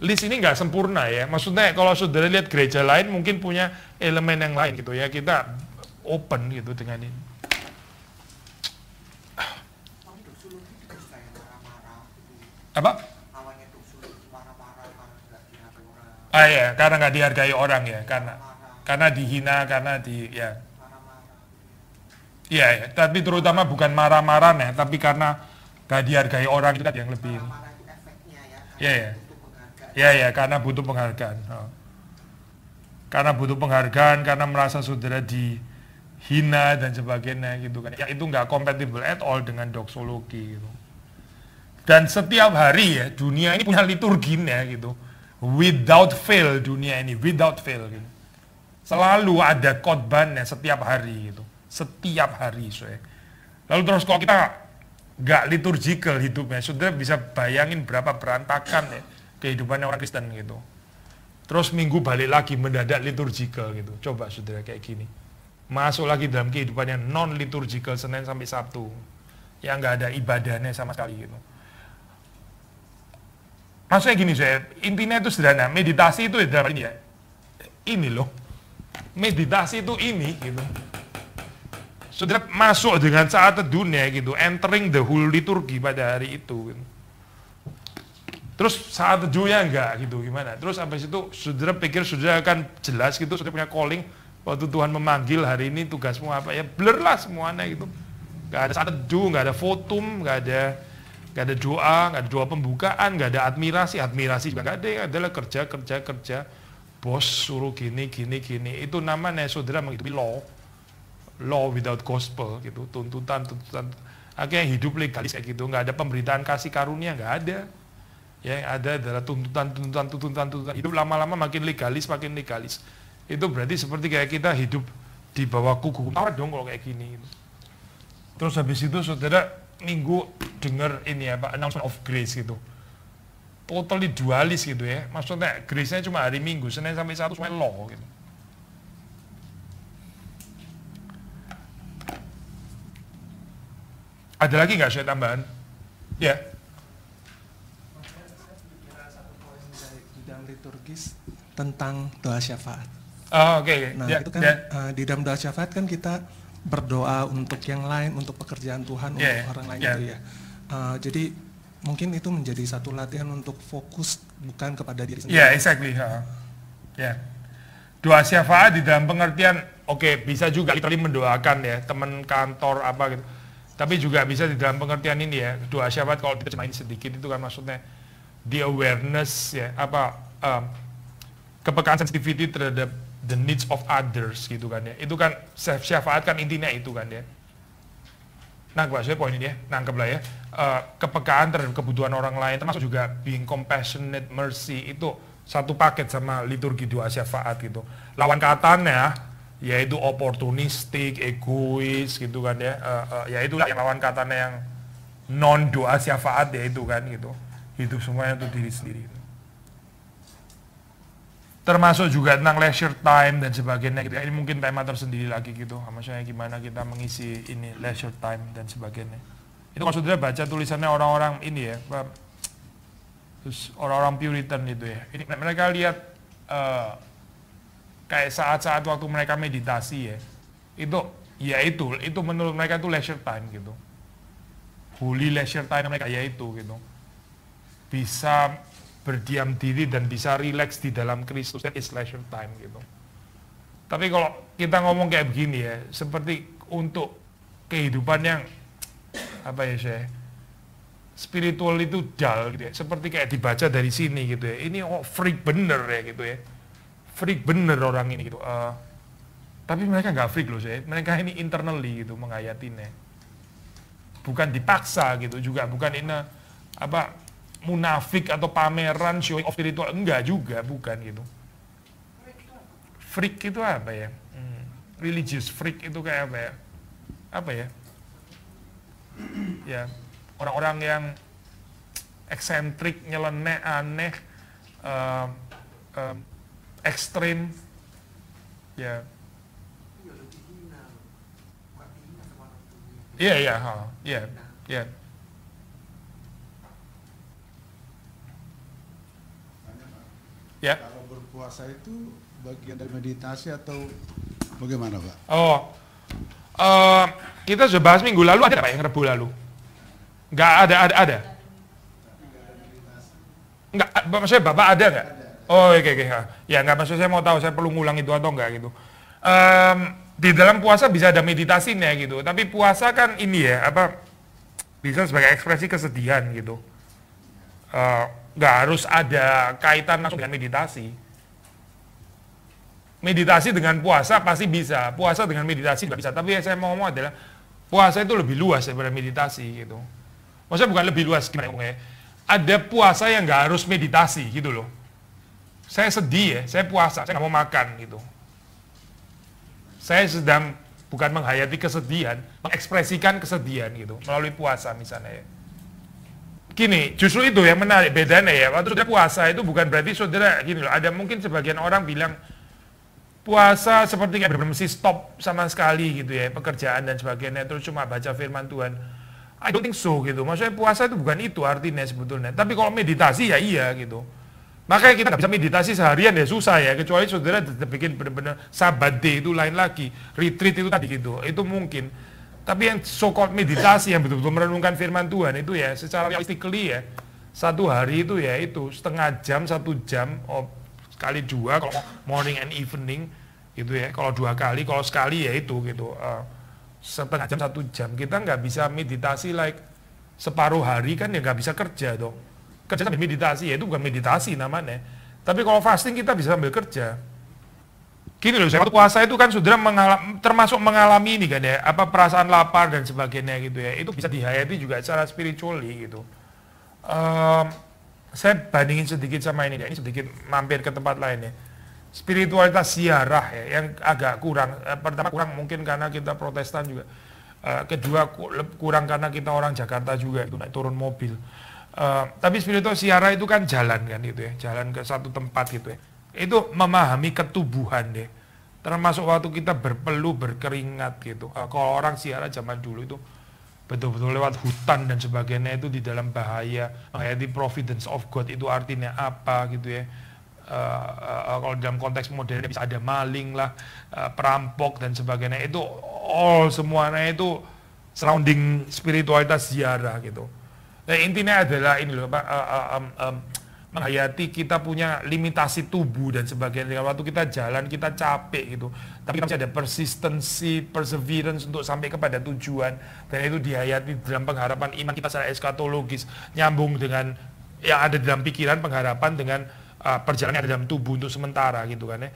List ini nggak sempurna ya. Maksudnya kalau saudara lihat gereja lain mungkin punya elemen yang lain gitu ya. Kita open gitu dengan ini. Apa? Ya, karena nggak dihargai orang ya, karena dihina, karena ya. Iya, ya, tapi terutama bukan marah-marah ya, tapi karena nggak dihargai orang itu yang lebih. Ya, karena butuh penghargaan. Karena butuh penghargaan, karena merasa saudara dihina dan sebagainya gitu kan. Ya itu nggak compatible at all dengan doksologi gitu. Dan setiap hari ya dunia ini punya liturginya gitu. Without fail dunia ini, without fail gitu. Selalu ada khotbahnya setiap hari gitu. Setiap hari soalnya. Lalu terus kalau kita nggak liturgical hidupnya, saudara bisa bayangin berapa berantakan ya kehidupannya orang Kristen gitu. Terus minggu balik lagi mendadak liturgical gitu. Coba saudara kayak gini. Masuk lagi dalam kehidupannya non liturgical Senin sampai Sabtu. Yang nggak ada ibadahnya sama sekali gitu. Maksudnya gini saya, intinya itu sederhana, meditasi itu dalam ini ya, ini loh, meditasi itu ini gitu. Saudara masuk dengan saat teduhnya gitu, entering the whole liturgi pada hari itu. Gitu. Terus saat teduhnya enggak gitu, gimana? Terus habis itu saudara pikir saudara akan jelas gitu, saudara punya calling, waktu Tuhan memanggil hari ini tugasmu apa, ya blur lah semuanya gitu. Gak ada saat teduh, gak ada votum, gak ada doa, nggak ada doa pembukaan, nggak ada admirasi juga nggak ada, adalah kerja, bos suruh gini, itu namanya saudara menghidupi law without gospel gitu, tuntutan, akhirnya hidup legalis kayak gitu, nggak ada pemberitaan kasih karunia, nggak ada, yang ada adalah tuntutan, hidup lama-lama makin legalis, itu berarti seperti kayak kita hidup di bawah kuku Taurat dong kalau kayak gini. Terus habis itu saudara minggu dengar ini apa announcement of grace gitu, totally dualis gitu ya, maksudnya grace-nya cuma hari Minggu, Senin sampai Sabtu semuanya law gitu. Ada lagi nggak saya tambahan? Ya. Satu poin di dalam liturgis tentang doa syafaat. Oke. Nah itu kan di dalam doa syafaat kan kita berdoa untuk yang lain, untuk pekerjaan Tuhan, untuk orang lain gitu ya. Jadi mungkin itu menjadi satu latihan untuk fokus bukan kepada diri sendiri. Exactly. Doa syafaat di dalam pengertian, bisa juga literally mendoakan ya teman kantor apa gitu. Tapi juga bisa di dalam pengertian ini ya, doa syafaat kalau kita cemain sedikit itu kan maksudnya the awareness ya, kepekaan sensitivity terhadap the needs of others gitu kan ya. Itu kan syafaat kan intinya itu kan ya. Nangkep saya poin ini ya, nangkep lah ya. Kepekaan terhadap kebutuhan orang lain, termasuk juga being compassionate, mercy, itu satu paket sama liturgi doa syafaat gitu. Lawan katanya yaitu opportunistik, egois gitu kan ya. Ya itulah yang lawan katanya yang non doa syafaat ya itu kan gitu. Hidup semuanya untuk diri sendiri. Termasuk juga tentang leisure time dan sebagainya gitu. Ini mungkin tema tersendiri lagi gitu. Maksudnya gimana kita mengisi ini leisure time dan sebagainya. Itu kalau saudara baca tulisannya orang-orang ini ya, orang-orang Puritan itu ya. Ini mereka lihat kayak saat-saat waktu mereka meditasi ya. Itu menurut mereka itu leisure time gitu. Holy leisure time mereka yaitu gitu. Bisa berdiam diri dan bisa rileks di dalam Kristus, that is leisure time gitu. Tapi kalau kita ngomong kayak begini ya, seperti untuk kehidupan yang apa ya saya, spiritual itu dull gitu ya, seperti kayak dibaca dari sini gitu ya, ini freak bener ya gitu ya, freak bener orang ini gitu. Tapi mereka nggak freak loh saya, mereka ini internally gitu menghayatinya, bukan dipaksa gitu juga, bukan ini apa munafik atau pameran showing off spiritual, enggak juga, bukan gitu. Freak itu apa ya? Religious freak itu kayak apa ya? Apa ya? Ya, orang-orang yang eksentrik, nyeleneh, aneh, ekstrim, ya. Iya, iya, iya, iya. Ya. Kalau berpuasa itu bagian dari meditasi atau bagaimana, Pak? Kita sudah bahas minggu lalu, ada Pak yang Rebu lalu? Nggak ada. Nggak, maksudnya Bapak ada nggak? Oh, oke. Ya nggak, maksud saya mau tahu, saya perlu ngulang itu atau enggak gitu. Di dalam puasa bisa ada meditasinya gitu, tapi puasa kan ini ya, apa, bisa sebagai ekspresi kesedihan gitu. Nggak harus ada kaitan langsung dengan meditasi. Meditasi dengan puasa pasti bisa, puasa dengan meditasi juga bisa. Tapi yang saya mau ngomong adalah puasa itu lebih luas daripada meditasi gitu. Maksudnya bukan lebih luas gimana ngomongnya. Ada puasa yang nggak harus meditasi gitu loh. Saya sedih ya, saya puasa, saya nggak mau makan gitu. Saya sedang bukan menghayati kesedihan, mengekspresikan kesedihan gitu melalui puasa misalnya ya. Gini, justru itu yang menarik bedanya ya. Waktu saudara puasa itu bukan berarti saudara gini loh. Ada mungkin sebagian orang bilang puasa seperti kayak benar-benar mesti stop sama sekali gitu ya, pekerjaan dan sebagainya, terus cuma baca firman Tuhan. I don't think so gitu. Maksudnya puasa itu bukan itu artinya sebetulnya. Tapi kalau meditasi ya iya gitu. Makanya kita nggak bisa meditasi seharian ya susah ya, kecuali saudara bikin benar-benar Sabbath day itu lain lagi, retreat itu tadi gitu, itu mungkin. Tapi yang so-called meditasi yang betul-betul merenungkan firman Tuhan itu ya secara realistically ya, satu hari itu ya itu setengah jam, 1 jam, kali 2 kalau morning and evening gitu ya, kalau 2 kali, kalau sekali ya itu gitu, setengah jam, 1 jam. Kita nggak bisa meditasi like separuh hari kan ya nggak bisa kerja dong. Kerja sambil meditasi ya itu bukan meditasi namanya. Tapi kalau fasting kita bisa sambil kerja. Gini loh, saya waktu puasa itu kan saudara termasuk mengalami ini kan ya, apa perasaan lapar dan sebagainya gitu ya, itu bisa dihayati juga secara spiritually gitu. Saya bandingin sedikit sama ini sedikit mampir ke tempat lain ya. Spiritualitas ziarah ya, yang agak kurang. Pertama kurang mungkin karena kita Protestan juga. Kedua kurang karena kita orang Jakarta juga, itu naik turun mobil. Tapi spiritual ziarah itu kan jalan kan gitu ya, jalan ke satu tempat gitu ya. Itu memahami ketubuhan deh, termasuk waktu kita berpeluh berkeringat gitu. Kalau orang ziarah zaman dulu itu betul-betul lewat hutan dan sebagainya, itu di dalam bahaya, menghayati providence of God itu artinya apa gitu ya. Kalau dalam konteks modern bisa ada maling lah, perampok dan sebagainya, itu all semuanya itu surrounding spiritualitas ziarah gitu. Nah, intinya adalah ini loh Pak, menghayati kita punya limitasi tubuh dan sebagainya. Waktu kita jalan kita capek gitu, tapi kita masih ada persistency, perseverance untuk sampai kepada tujuan, dan itu dihayati dalam pengharapan iman kita secara eskatologis, nyambung dengan yang ada dalam pikiran, pengharapan dengan perjalanan yang ada dalam tubuh untuk sementara gitu kan ya.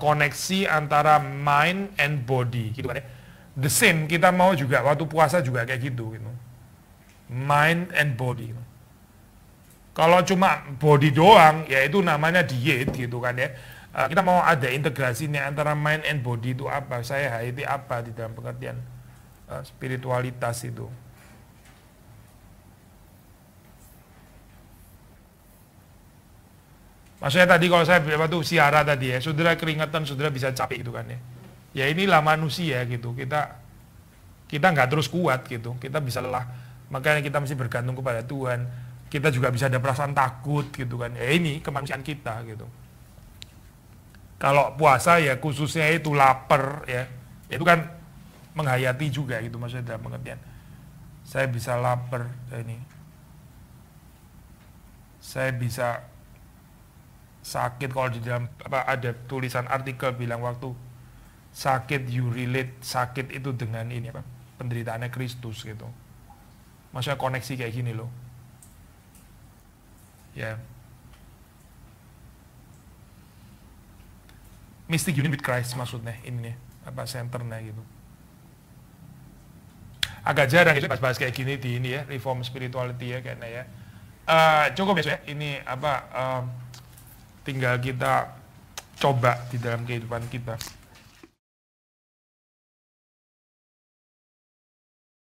Koneksi antara mind and body gitu kan ya. The same kita mau juga waktu puasa juga kayak gitu gitu. Mind and body. Kalau cuma body doang, ya itu namanya diet gitu kan ya. Kita mau ada integrasinya antara mind and body itu apa? Saya hayati apa di dalam pengertian spiritualitas itu. Maksudnya tadi kalau saya waktu siara tadi ya, saudara keringatan, saudara bisa capek gitu kan ya. Ya inilah manusia gitu. Kita nggak terus kuat gitu. Kita bisa lelah. Makanya kita mesti bergantung kepada Tuhan. Kita juga bisa ada perasaan takut gitu kan. Ya ini kemanusiaan kita gitu. Kalau puasa ya khususnya itu lapar ya. Itu kan menghayati juga gitu maksudnya dalam pengertian. Saya bisa lapar ini. saya bisa sakit, kalau di dalam ada tulisan artikel bilang waktu sakit you relate sakit itu dengan ini penderitaannya Kristus gitu. Maksudnya koneksi kayak gini loh. Ya. Mystic union with Christ maksudnya ini centernya gitu. Agak jarang gitu bahas kayak gini di ini ya, reform spirituality ya kayaknya ya. Cukup ya ini tinggal kita coba di dalam kehidupan kita.